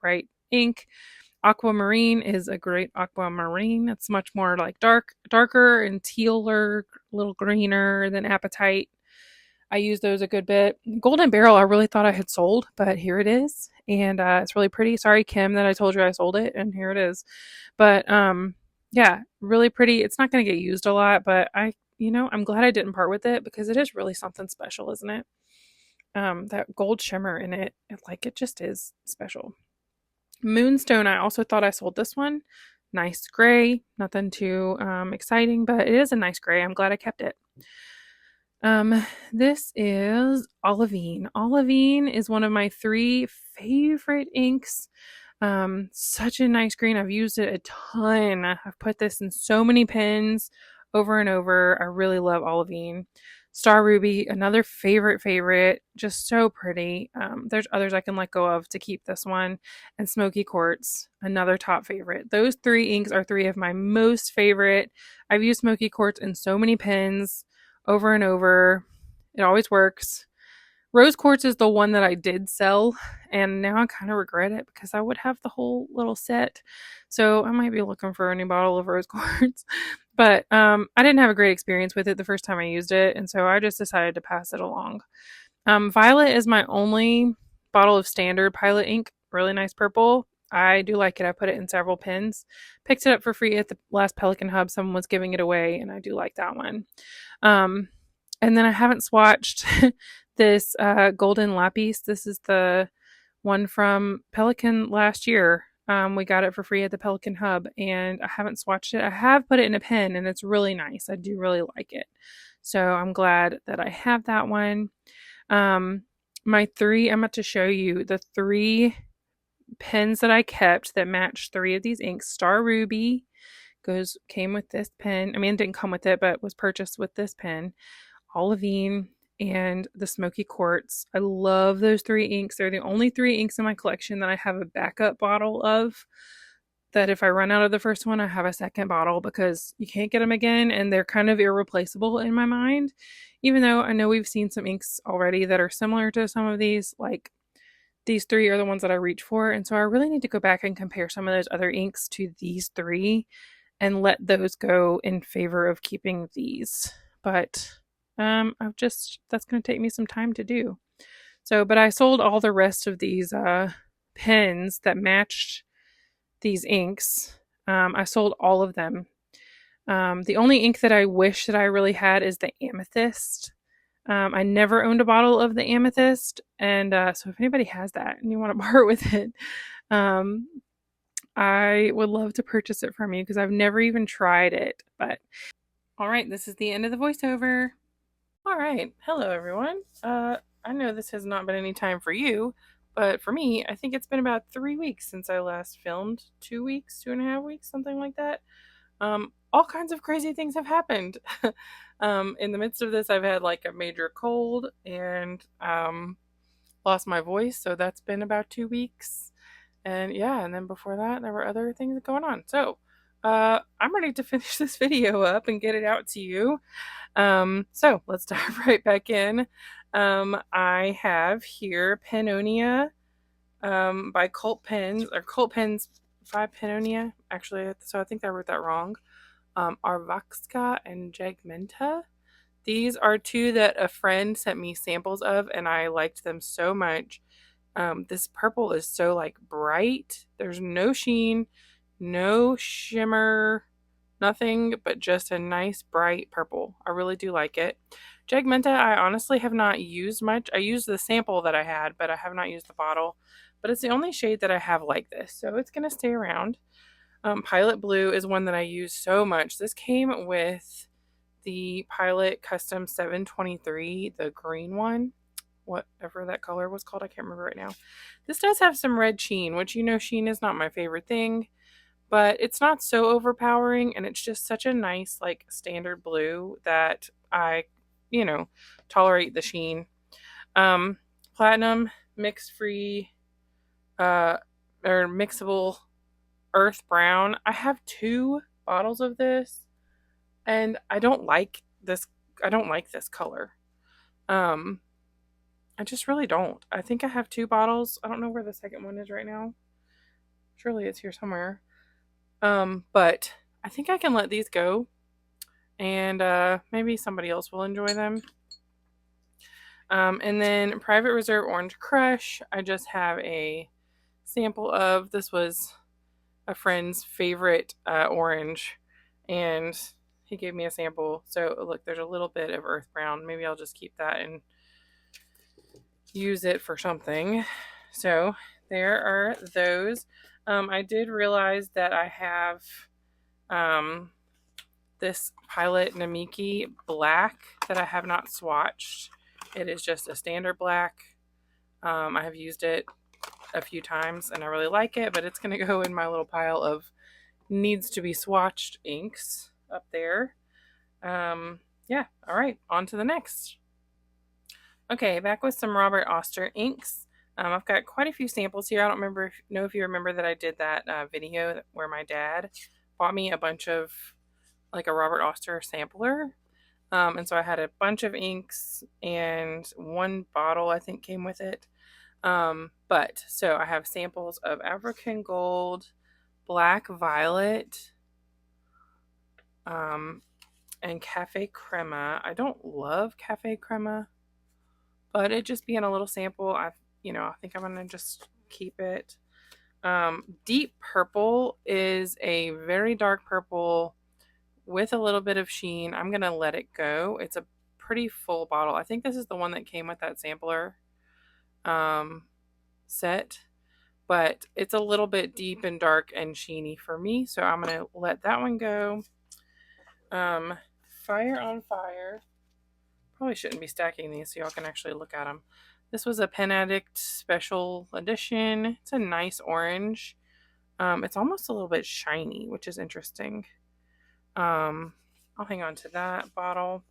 ink. Aquamarine is a great aquamarine. It's much more darker and tealer, a little greener than Appetite. I use those a good bit. Golden Barrel, I really thought I had sold, but here it is. And it's really pretty. Sorry, Kim, that I told you I sold it, and here it is. But yeah, really pretty. It's not going to get used a lot, but I'm glad I didn't part with it because it is really something special, isn't it? That gold shimmer in it, it just is special. Moonstone, I also thought I sold this one. Nice gray, nothing too exciting, but it is a nice gray. I'm glad I kept it. This is Olivine. Olivine is one of my 3 favorite inks. Such a nice green. I've used it a ton. I've put this in so many pens over and over. I really love Olivine. Star Ruby, another favorite, just so pretty. There's others I can let go of to keep this one. And Smoky Quartz, another top favorite. Those 3 inks are 3 of my most favorite. I've used Smoky Quartz in so many pens over and over. It always works. Rose Quartz is the one that I did sell, and now I kind of regret it because I would have the whole little set. So I might be looking for a new bottle of Rose Quartz. But I didn't have a great experience with it the first time I used it, and so I just decided to pass it along. Violet is my only bottle of standard Pilot ink. Really nice purple. I do like it. I put it in several pens. Picked it up for free at the last Pelikan Hub. Someone was giving it away, and I do like that one. And then I haven't swatched this golden lapis. This is the one from Pelikan last year. We got it for free at the Pelikan Hub, and I haven't swatched it. I have put it in a pen, and it's really nice. I do really like it. So I'm glad that I have that one. My 3, I'm about to show you the 3 pens that I kept that match 3 of these inks. Star Ruby, came with this pen. I mean, it didn't come with it, but was purchased with this pen, Olivine, and the Smoky Quartz. I love those 3 inks. They're the only 3 inks in my collection that I have a backup bottle of, that if I run out of the first one, I have a second bottle, because you can't get them again, and they're kind of irreplaceable in my mind. Even though I know we've seen some inks already that are similar to some of these, like these 3 are the ones that I reach for, and so I really need to go back and compare some of those other inks to these 3 and let those go in favor of keeping these. But that's going to take me some time to do. So, but I sold all the rest of these pens that matched these inks. I sold all of them. The only ink that I wish that I really had is the amethyst. I never owned a bottle of the amethyst, and so if anybody has that and you want to part with it, I would love to purchase it from you, because I've never even tried it. But all right, this is the end of the voiceover. All right, hello everyone. I know this has not been any time for you, but for me, I think it's been about 3 weeks since I last filmed. 2 weeks, 2.5 weeks, something like that. All kinds of crazy things have happened. In the midst of this, I've had like a major cold and lost my voice, so that's been about 2 weeks. And yeah, and then before that, there were other things going on. So I'm ready to finish this video up and get it out to you. So let's dive right back in. I have here Pennonia by Cult Pens, or Cult Pens by Pennonia. Actually, so I think I wrote that wrong. Arvakska and Jegmenta. These are 2 that a friend sent me samples of, and I liked them so much. This purple is so like bright. There's no sheen, no shimmer, nothing but just a nice bright purple. I really do like it. Jegmenta I honestly have not used much. I used the sample that I had, but I have not used the bottle. But it's the only shade that I have like this, so it's going to stay around. Pilot Blue is one that I use so much. This came with the Pilot Custom 723, the green one, whatever that color was called. I can't remember right now. This does have some red sheen, which, you know, sheen is not my favorite thing, but it's not so overpowering, and it's just such a nice, like, standard blue that I, you know, tolerate the sheen. Platinum mix-free, or mixable earth brown. I have 2 bottles of this, and I don't like this. I don't like this color. I just really don't. I think I have 2 bottles. I don't know where the second one is right now. Surely it's here somewhere. But I think I can let these go, and maybe somebody else will enjoy them. And then Private Reserve Orange Crush, I just have a sample of. This was a friend's favorite orange, and he gave me a sample. So look, there's a little bit of earth brown. Maybe I'll just keep that and use it for something. So there are those. I did realize that I have this Pilot Namiki black that I have not swatched. It is just a standard black. I have used it a few times and I really like it, but it's going to go in my little pile of needs to be swatched inks up there. Yeah, all right, on to the next. Okay, back with some Robert Oster inks. I've got quite a few samples here. I don't know if you remember that I did that video where my dad bought me a bunch of, like, a Robert Oster sampler. And so I had a bunch of inks, and 1 bottle I think came with it. But so I have samples of African Gold, Black Violet, and Cafe Crema. I don't love Cafe Crema, but it just being a little sample, I think I'm gonna just keep it. Deep Purple is a very dark purple with a little bit of sheen. I'm gonna let it go. It's a pretty full bottle. I think this is the one that came with that sampler set, but it's a little bit deep and dark and sheeny for me, so I'm gonna let that one go. Fire on Fire. Probably shouldn't be stacking these so y'all can actually look at them. This was a Pen Addict special edition. It's a nice orange. It's almost a little bit shiny, which is interesting. I'll hang on to that bottle.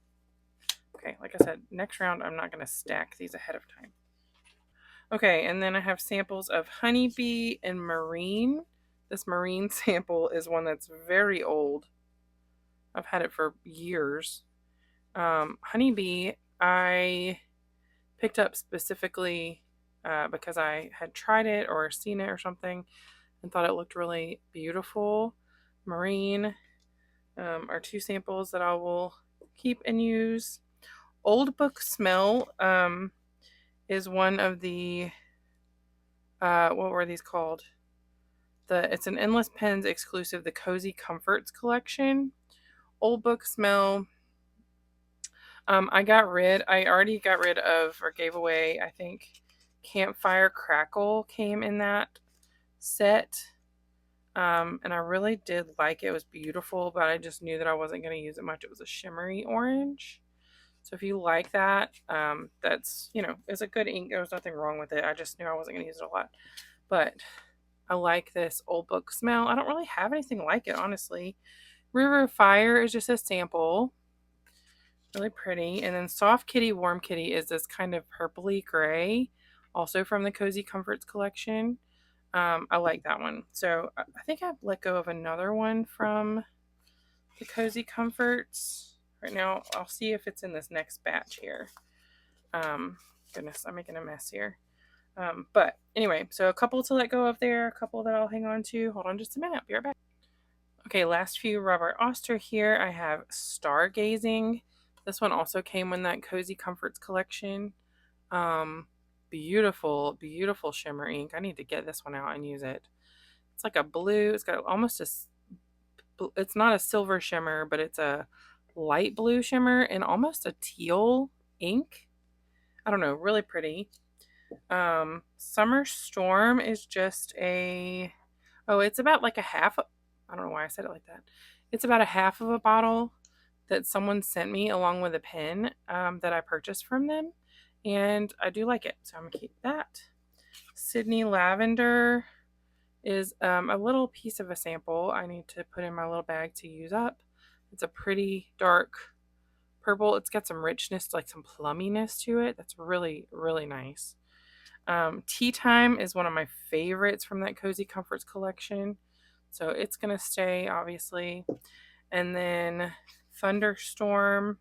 Okay, like I said, next round I'm not going to stack these ahead of time. Okay, and then I have samples of Honeybee and Marine. This Marine sample is one that's very old. I've had it for years. Honeybee, I picked up specifically because I had tried it or seen it or something and thought it looked really beautiful. Marine are two samples that I will keep and use. Old Book Smell is one of the, what were these called? It's an Endless Pens exclusive, the Cozy Comforts collection. Old Book Smell. I already got rid of or gave away, I think, Campfire Crackle came in that set. And I really did like it. It was beautiful, but I just knew that I wasn't going to use it much. It was a shimmery orange. So if you like that, that's, it's a good ink. There was nothing wrong with it. I just knew I wasn't going to use it a lot. But I like this Old Book Smell. I don't really have anything like it, honestly. River of Fire is just a sample. Really pretty. And then Soft Kitty, Warm Kitty is this kind of purpley gray, also from the Cozy Comforts collection. I like that one. So I think I've let go of another one from the Cozy Comforts. Right now, I'll see if it's in this next batch here. Goodness, I'm making a mess here. But anyway, so a couple to let go of there, a couple that I'll hang on to. Hold on just a minute. I'll be right back. Okay, last few Robert Oster here. I have Stargazing. This one also came in that Cozy Comforts collection. Beautiful, beautiful shimmer ink. I need to get this one out and use it. It's like a blue. It's got almost it's not a silver shimmer, but it's a light blue shimmer and almost a teal ink. I don't know, really pretty. Summer Storm is just it's about like a half. I don't know why I said it like that. It's about a half of a bottle that someone sent me along with a pen that I purchased from them. And I do like it, so I'm going to keep that. Sydney Lavender is a little piece of a sample I need to put in my little bag to use up. It's a pretty dark purple. It's got some richness, like some plumminess to it. That's really, really nice. Tea Time is one of my favorites from that Cozy Comforts collection. So it's going to stay, obviously. And then Thunderstorm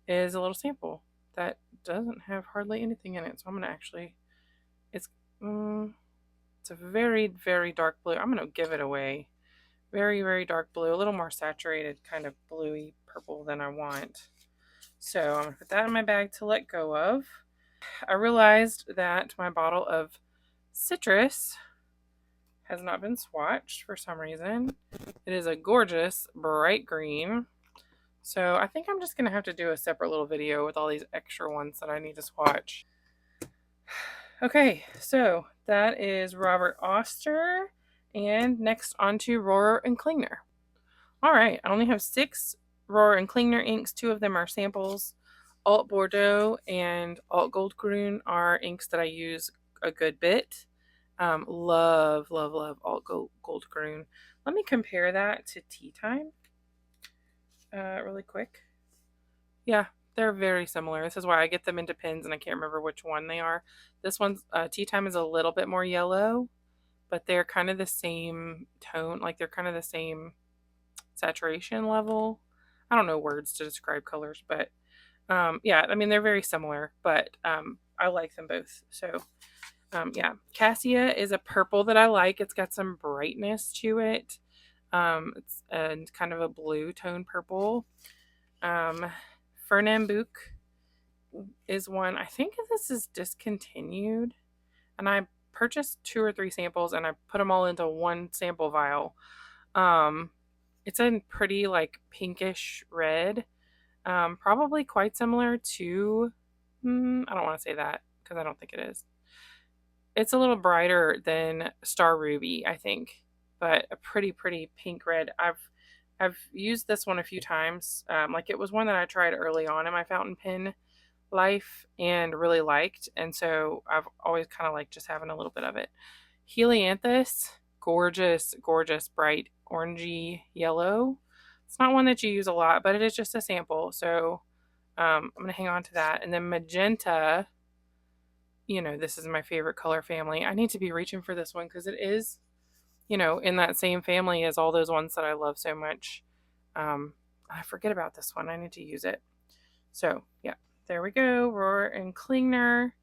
is a little sample that doesn't have hardly anything in it. So I'm going to actually, it's a very, very dark blue. I'm going to give it away. Very, very dark blue. A little more saturated, kind of bluey purple than I want. So I'm going to put that in my bag to let go of. I realized that my bottle of citrus has not been swatched for some reason. It is a gorgeous bright green. So I think I'm just going to have to do a separate little video with all these extra ones that I need to swatch. Okay, so that is Robert Oster. And next on to Rohrer and Klingner. All right, I only have 6 Rohrer and Klingner inks. 2 of them are samples. Alt Bordeaux and Alt Goldgrün are inks that I use a good bit. Love, love, love Alt Goldgrün. Let me compare that to Tea Time really quick. Yeah, they're very similar. This is why I get them into pens and I can't remember which one they are. This one's Tea Time is a little bit more yellow, but they're kind of the same tone. Like they're kind of the same saturation level. I don't know words to describe colors, but yeah, I mean, they're very similar, but I like them both. So yeah, Cassia is a purple that I like. It's got some brightness to it. It's kind of a blue tone purple. Fernambuk is one. I think this is discontinued, and I purchased 2 or 3 samples and I put them all into one sample vial. It's a pretty like pinkish red, probably quite similar to I don't want to say that because I don't think it is. It's a little brighter than Star Ruby, I think, but a pretty pink red. I've used this one a few times. Like it was one that I tried early on in my fountain pen life and really liked, and so I've always kind of liked just having a little bit of it. Helianthus, gorgeous, gorgeous, bright orangey yellow. It's not one that you use a lot, but it is just a sample. So I'm going to hang on to that. And then magenta, you know, this is my favorite color family. I need to be reaching for this one because it is, you know, in that same family as all those ones that I love so much. I forget about this one. I need to use it. So, yeah, there we go. Rohrer and Klingner.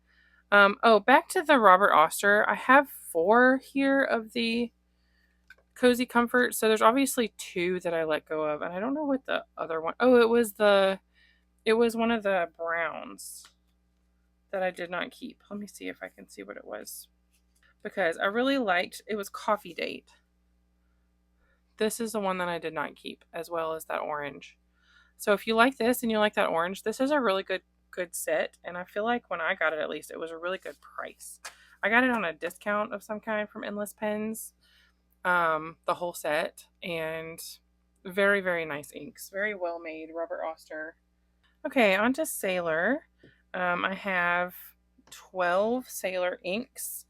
Oh, back to the Robert Oster. I have 4 here of the Cozy Comfort. So there's obviously 2 that I let go of, and I don't know what the other one. Oh, it was one of the browns that I did not keep. Let me see if I can see what it was. Because I really liked, it was Coffee Date. This is the one that I did not keep, as well as that orange. So if you like this and you like that orange, this is a really good set. And I feel like when I got it, at least, it was a really good price. I got it on a discount of some kind from Endless Pens, the whole set, and very, very nice inks. Very well made, Robert Oster. Okay, on to Sailor. I have 12 Sailor inks.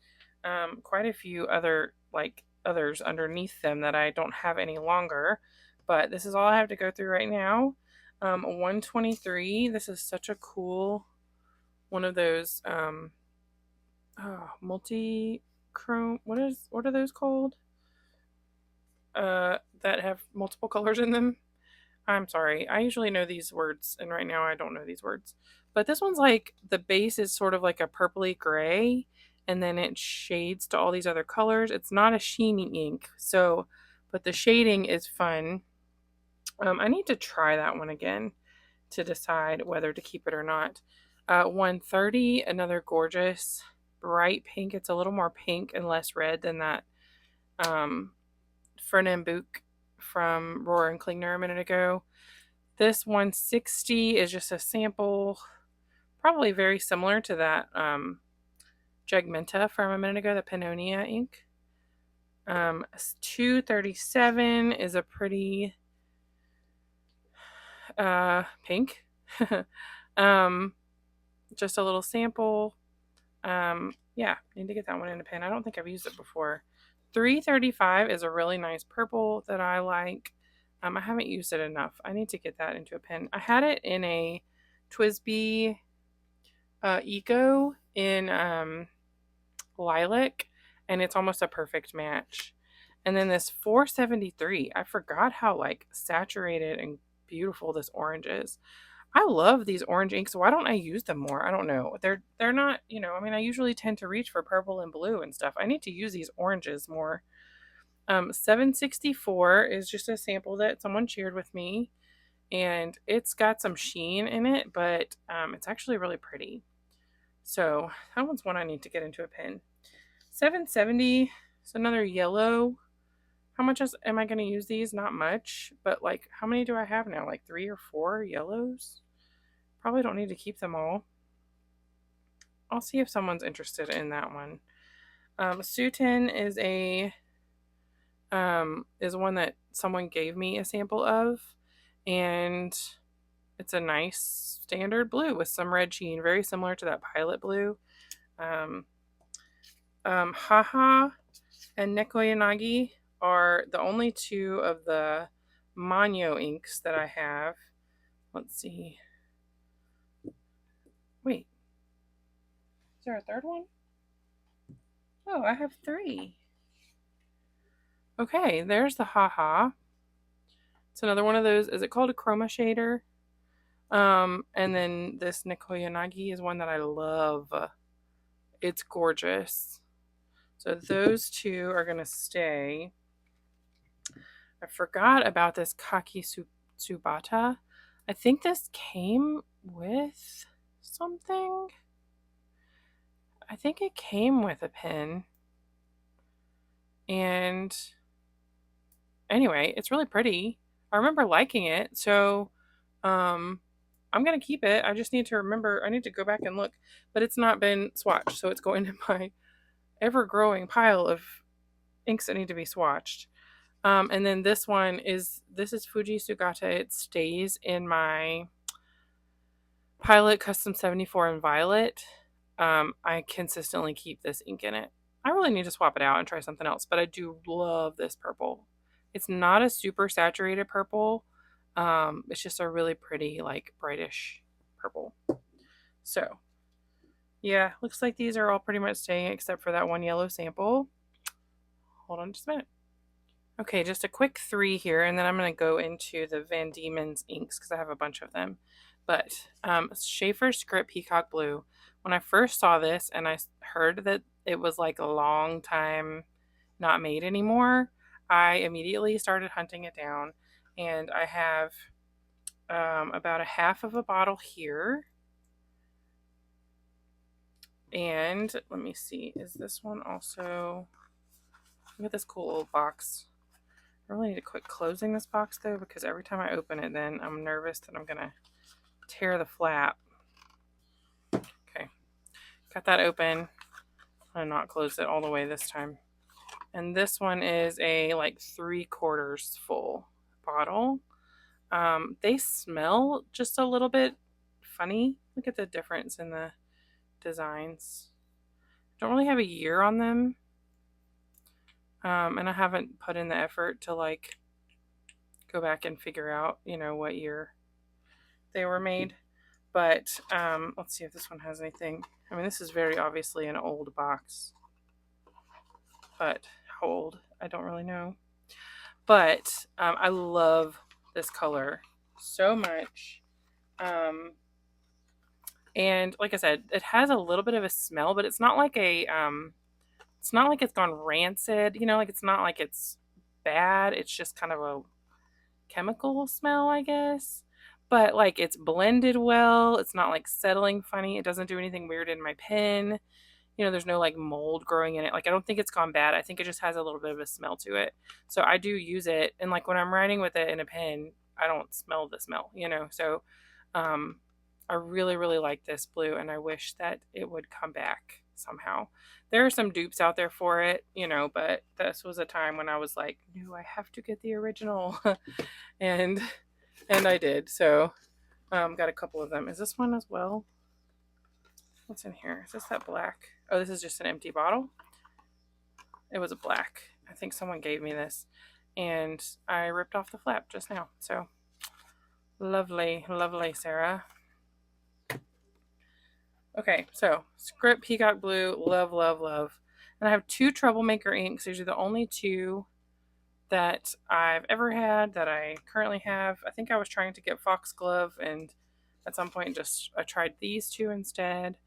Quite a few others underneath them that I don't have any longer, but this is all I have to go through right now. 123. This is such a cool one of those multi chrome. What are those called? That have multiple colors in them. I'm sorry. I usually know these words, and right now I don't know these words. But this one's like, the base is sort of like a purpley gray, and then it shades to all these other colors. It's not a sheeny ink, so, but the shading is fun. I need to try that one again to decide whether to keep it or not. 130, another gorgeous bright pink. It's a little more pink and less red than that Fernambuk from Rohrer Klingner a minute ago. This 160 is just a sample, probably very similar to that Jegmenta from a minute ago, the Pennonia ink. 237 is a pretty pink. Just a little sample. Yeah, need to get that one in a pen. I don't think I've used it before. 335 is a really nice purple that I like. I haven't used it enough. I need to get that into a pen. I had it in a TWSBI Eco in lilac, and it's almost a perfect match. And then this 473, I forgot how like saturated and beautiful this orange is. I love these orange inks. Why don't I use them more? I don't know. They're not, you know, I mean, I usually tend to reach for purple and blue and stuff. I need to use these oranges more. 764 is just a sample that someone shared with me, and it's got some sheen in it, but it's actually really pretty. So that one's one I need to get into a pen. 770 is another yellow. How much am I going to use these? Not much, but like, how many do I have now? Like 3 or 4 yellows? Probably don't need to keep them all. I'll see if someone's interested in that one. Sutin is one that someone gave me a sample of, and it's a nice standard blue with some red sheen, very similar to that Pilot blue. Haha and Nekoyanagi are the only 2 of the Manyo inks that I have. Let's see. Wait. Is there a third one? Oh, I have 3. Okay, there's the Haha. It's another one of those. Is it called a chroma shader? And then this Nekoyanagi is one that I love. It's gorgeous. So those 2 are going to stay. I forgot about this Kaki Tsubata. I think this came with something. I think it came with a pen. And anyway, it's really pretty. I remember liking it. So I'm going to keep it. I just need to remember. I need to go back and look. But it's not been swatched. So it's going in my ever-growing pile of inks that need to be swatched. And then this is Fuji Sugata. It stays in my Pilot Custom 74 in Violet. I consistently keep this ink in it. I really need to swap it out and try something else, but I do love this purple. It's not a super saturated purple, It's just a really pretty, like, brightish purple. So, yeah, looks like these are all pretty much staying except for that one yellow sample. Hold on just a minute. Okay, just a quick 3 here, and then I'm going to go into the Van Diemen's inks because I have a bunch of them. But Schaefer's Script Peacock Blue, when I first saw this and I heard that it was like a long time not made anymore, I immediately started hunting it down. And I have about a half of a bottle here. And let me see, is this one also... Look at this cool old box. I really need to quit closing this box though, because every time I open it then I'm nervous that I'm gonna tear the flap. Okay, got that open. I'm not close it all the way this time. And this one is a like 3/4 full bottle. They smell just a little bit funny. Look at the difference in the designs. Don't really have a year on them. And I haven't put in the effort to like go back and figure out, you know, what year they were made. But let's see if this one has anything. I mean, this is very obviously an old box. But how old? I don't really know. But I love this color so much. And like I said, it has a little bit of a smell, but it's not like a it's not like it's gone rancid, you know, like it's not like it's bad. It's just kind of a chemical smell, I guess. But like it's blended well. It's not like settling funny. It doesn't do anything weird in my pen. You know, there's no like mold growing in it. Like I don't think it's gone bad. I think it just has a little bit of a smell to it. So I do use it, and like when I'm writing with it in a pen, I don't smell the smell, you know. So I really, really like this blue, and I wish that it would come back somehow. There are some dupes out there for it, you know, but this was a time when I was like, no, I have to get the original. and I did. So got a couple of them. Is this one as well? What's in here? Is this that black? Oh, this is just an empty bottle. It was a black. I think someone gave me this, and I ripped off the flap just now. So lovely, lovely, Sarah. Okay, so Script Peacock Blue, love, love, love. And I have 2 Troublemaker inks. These are the only 2 that I've ever had that I currently have. I think I was trying to get Foxglove, and at some point just I tried these 2 instead.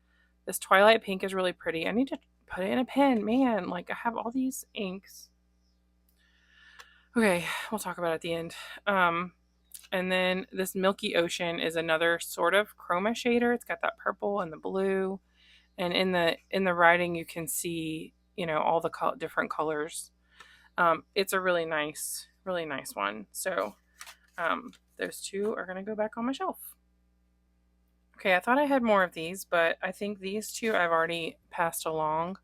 This Twilight Pink is really pretty. I need to put it in a pen. Man, like I have all these inks. Okay, we'll talk about it at the end. And then this Milky Ocean is another sort of chroma shader. It's got that purple and the blue. And in the writing you can see, you know, all the different colors. It's a really nice one. So those 2 are going to go back on my shelf. Okay, I thought I had more of these, but I think these 2 I've already passed along.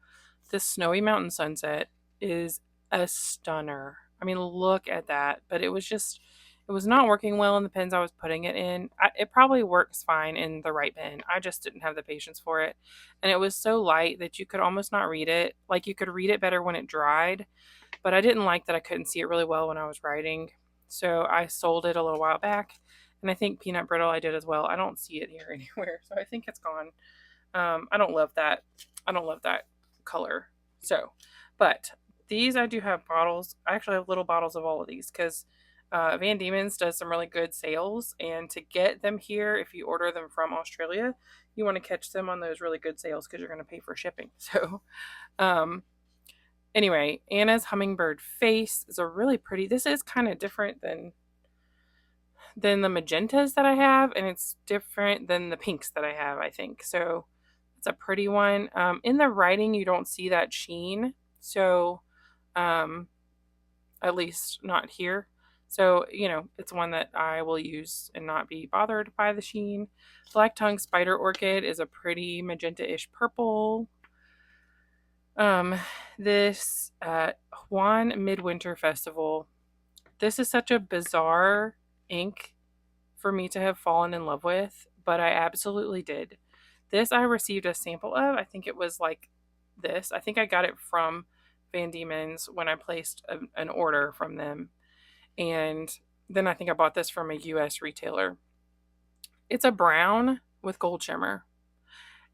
This Snowy Mountain Sunset is a stunner. I mean, look at that. But it was not working well in the pens I was putting it in. It probably works fine in the right pen. I just didn't have the patience for it. And it was so light that you could almost not read it. Like you could read it better when it dried, but I didn't like that I couldn't see it really well when I was writing. So I sold it a little while back. And I think Peanut Brittle I did as well. I don't see it here anywhere, so I think it's gone. I don't love that. I don't love that color. So, but these I do have bottles. I actually have little bottles of all of these because Van Diemen's does some really good sales, and to get them here, if you order them from Australia, you want to catch them on those really good sales because you're going to pay for shipping. So, anyway, Anna's Hummingbird Face is a really pretty. This is kind of different than the magentas that I have, and it's different than the pinks that I have, I think. So it's a pretty one. In the writing, you don't see that sheen, so at least not here. So, you know, it's one that I will use and not be bothered by the sheen. Black Tongue Spider Orchid is a pretty magenta-ish purple. This Juan Midwinter Festival. This is such a bizarre ink for me to have fallen in love with, but I absolutely did. This I received a sample of. I think it was like this. I think I got it from Van Diemen's when I placed an order from them. And Then I think I bought this from a US retailer. It's a brown with gold shimmer.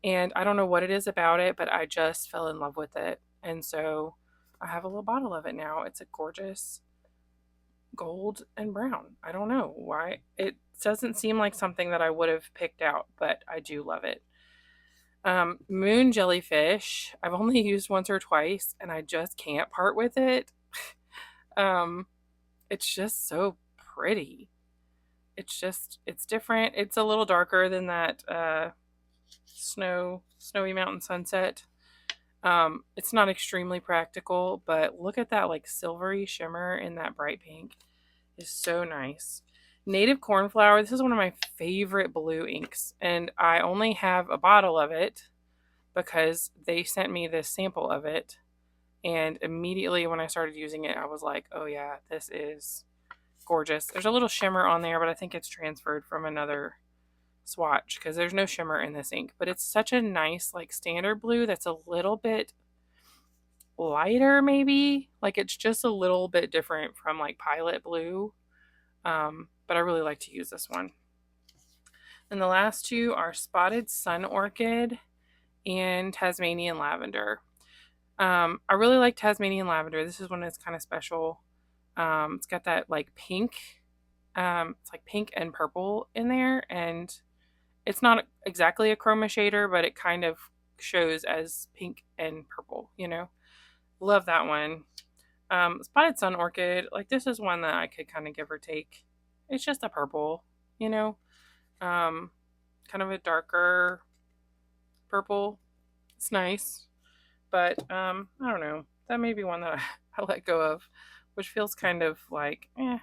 And I don't know what it is about it, but I just fell in love with it. And so I have a little bottle of it now. It's a gorgeous gold and brown. I don't know why. It doesn't seem like something that I would have picked out, but I do love it. Moon jellyfish. I've only used once or twice, and I just can't part with it. um, it's just so pretty. It's different. It's a little darker than that snowy mountain sunset. It's not extremely practical, but look at that like silvery shimmer in that bright pink. Is so nice. Native Cornflower. This is one of my favorite blue inks, and I only have a bottle of it because they sent me this sample of it, and immediately when I started using it, I was like, oh yeah, this is gorgeous. There's a little shimmer on there, but I think it's transferred from another swatch because there's no shimmer in this ink, but it's such a nice like standard blue that's a little bit lighter, maybe like it's just a little bit different from like Pilot blue. But I really like to use this one. And the last two are Spotted Sun Orchid and Tasmanian Lavender. I really like Tasmanian Lavender. This is one that's kind of special. It's got that like pink, it's like pink and purple in there, and it's not exactly a chroma shader, but it kind of shows as pink and purple, you know. Love that one. Spotted Sun Orchid, like this is one that I could kind of give or take. It's just a purple, you know. Kind of a darker purple. It's nice. But I don't know. That may be one that I let go of, which feels kind of like, I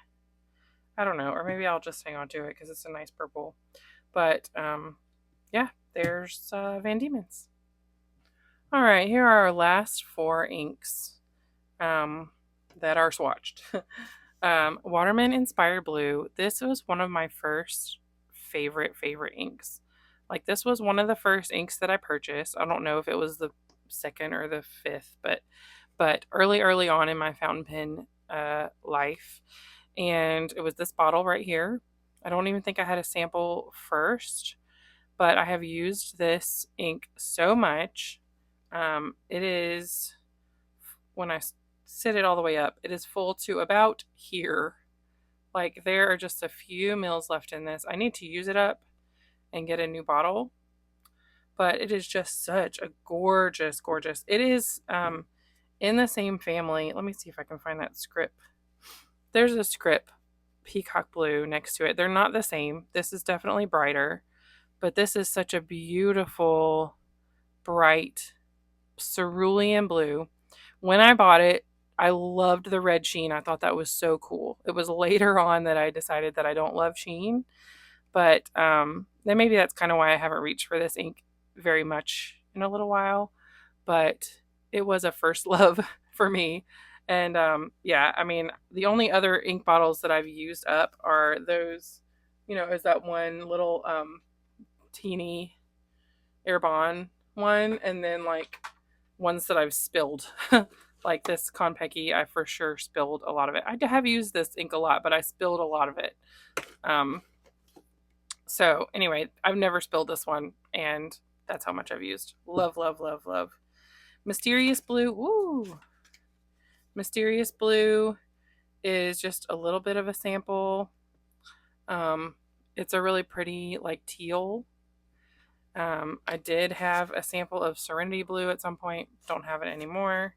don't know. Or maybe I'll just hang on to it because it's a nice purple. But yeah, there's Van Diemen's. All right, here are our last four inks that are swatched. Waterman Inspired Blue. This was one of my first favorite inks. Like this was one of the first inks that I purchased. I don't know if it was the second or the fifth, but early on in my fountain pen life. And it was this bottle right here. I don't even think I had a sample first, but I have used this ink so much. It is, when I sit it all the way up, it is full to about here. Like there are just a few mils left in this. I need to use it up and get a new bottle, but it is just such a gorgeous. It is in the same family. Let me see if I can find that script. There's a script peacock blue next to it. They're not the same. This is definitely brighter, but this is such a beautiful, bright cerulean blue. When I bought it, I loved the red sheen. I thought that was so cool. It was later on that I decided that I don't love sheen, but then maybe that's kind of why I haven't reached for this ink very much in a little while. But it was a first love for me. And yeah, I mean, the only other ink bottles that I've used up are those, you know, is that one little teeny Herbin one, and then like ones that I've spilled. Like this Konpeki, I for sure spilled a lot of it. I have used this ink a lot, but I spilled a lot of it. So anyway, I've never spilled this one, and that's how much I've used. Love. Mysterious Blue. Ooh. Mysterious Blue is just a little bit of a sample. It's a really pretty like teal. I did have a sample of Serenity Blue at some point. Don't have it anymore.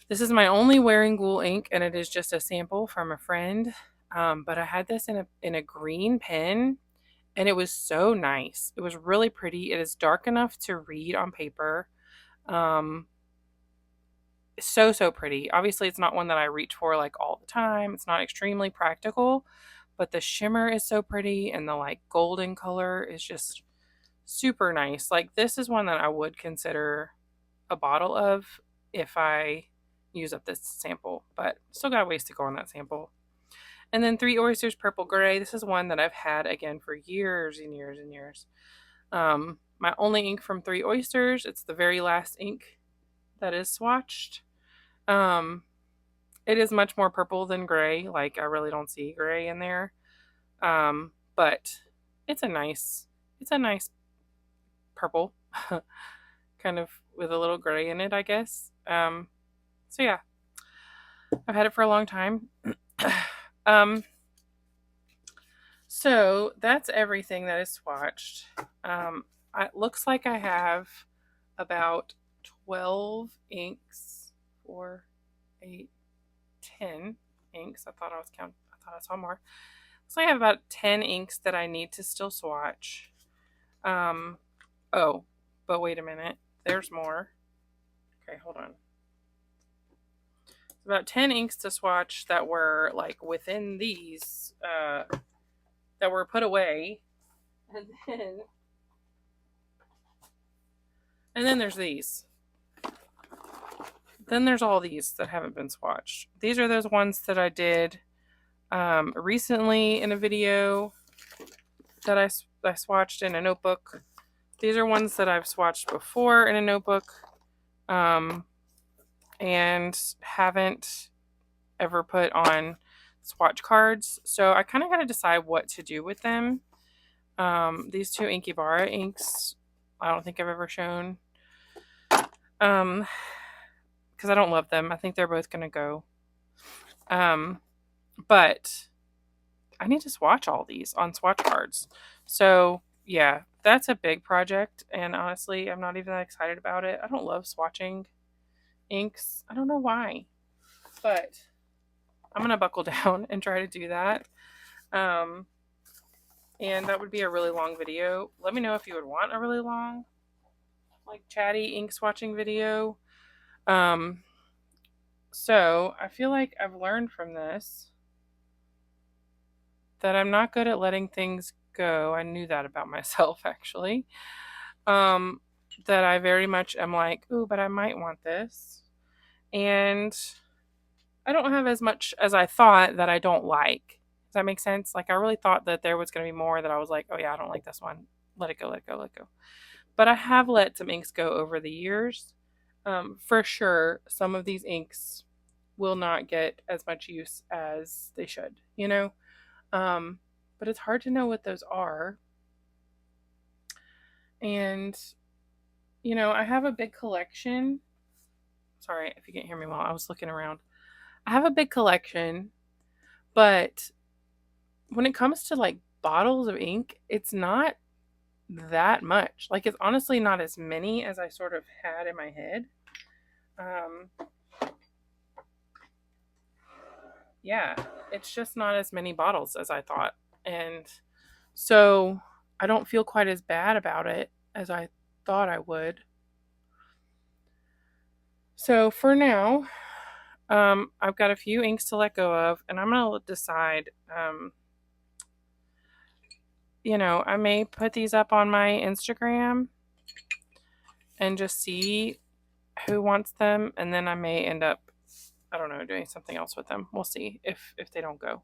This is my only Wearing Ghoul ink, and it is just a sample from a friend. But I had this in a green pen, and it was so nice. It was really pretty. It is dark enough to read on paper. So pretty. Obviously, it's not one that I reach for like all the time. It's not extremely practical, but the shimmer is so pretty, and the like golden color is just super nice. Like this is one that I would consider a bottle of if I use up this sample, but still got a ways to go on that sample. And then Three Oysters Purple Gray. This is one that I've had again for years and years and years. My only ink from Three Oysters. It's the very last ink that is swatched. It is much more purple than gray. Like, I really don't see gray in there. But it's a nice purple, kind of with a little gray in it, I guess. So yeah, I've had it for a long time. So that's everything that is swatched. It looks like I have about 12 inks, 4, 8, 10 inks. I thought I saw more. So I have about 10 inks that I need to still swatch. Oh, but wait a minute. There's more. Okay, hold on. About 10 inks to swatch that were like within these, that were put away. And then there's these. Then there's all these that haven't been swatched. These are those ones that I did recently in a video that I swatched in a notebook. These are ones that I've swatched before in a notebook and haven't ever put on swatch cards. So I kind of got to decide what to do with them. These two Inkybara inks, I don't think I've ever shown. Because I don't love them. I think they're both going to go. But I need to swatch all these on swatch cards. So yeah, that's a big project. And honestly, I'm not even that excited about it. I don't love swatching inks. I don't know why. But I'm going to buckle down and try to do that. And that would be a really long video. Let me know if you would want a really long, like, chatty ink swatching video. So I feel like I've learned from this that I'm not good at letting things go. I knew that about myself, actually. That I very much am like, ooh, but I might want this. And I don't have as much as I thought that I don't like. Does that make sense? Like, I really thought that there was going to be more that I was like, oh yeah, I don't like this one. Let it go, let it go, let it go. But I have let some inks go over the years. For sure, some of these inks will not get as much use as they should, you know? But it's hard to know what those are. And, you know, I have a big collection. Sorry if you can't hear me well. I was looking around. I have a big collection, but when it comes to like bottles of ink, it's not that much. Like, it's honestly not as many as I sort of had in my head. Yeah, it's just not as many bottles as I thought. And so I don't feel quite as bad about it as I thought I would. So for now, I've got a few inks to let go of, and I'm going to decide, you know, I may put these up on my Instagram and just see who wants them, and then I may end up, I don't know, doing something else with them. We'll see if they don't go.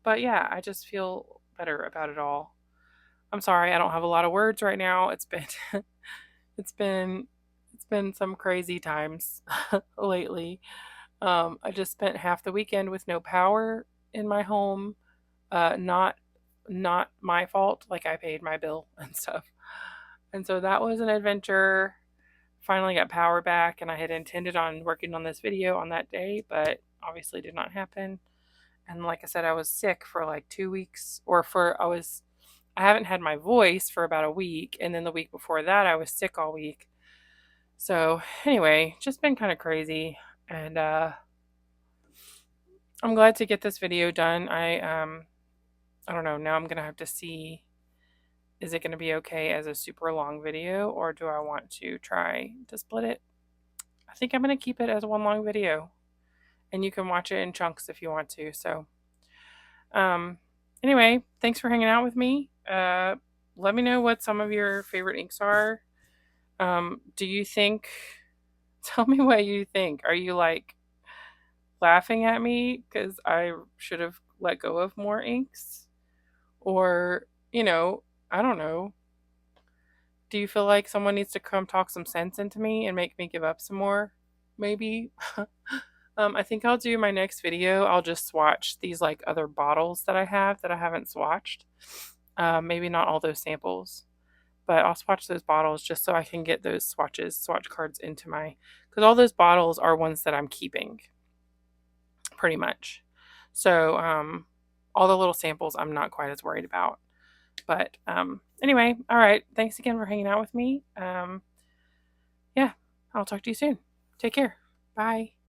But yeah, I just feel better about it all. I'm sorry, I don't have a lot of words right now. It's been some crazy times lately. I just spent half the weekend with no power in my home. Not my fault. Like, I paid my bill and stuff. And so that was an adventure. Finally got power back, and I had intended on working on this video on that day, but obviously did not happen. And like I said, I was sick for like 2 weeks, I haven't had my voice for about a week, and then the week before that I was sick all week. So anyway, just been kind of crazy, and I'm glad to get this video done. I don't know, now I'm gonna have to see, is it going to be okay as a super long video, or do I want to try to split it? I think I'm going to keep it as one long video, and you can watch it in chunks if you want to. So anyway, thanks for hanging out with me. Let me know what some of your favorite inks are. Do you think, tell me what you think. Are you like laughing at me because I should have let go of more inks? Or, you know, I don't know. Do you feel like someone needs to come talk some sense into me and make me give up some more? Maybe. I think I'll do my next video. I'll just swatch these like other bottles that I have that I haven't swatched. Maybe not all those samples, but I'll swatch those bottles just so I can get those swatch cards into my, because all those bottles are ones that I'm keeping pretty much. So all the little samples I'm not quite as worried about. But anyway, all right. Thanks again for hanging out with me. Yeah, I'll talk to you soon. Take care. Bye.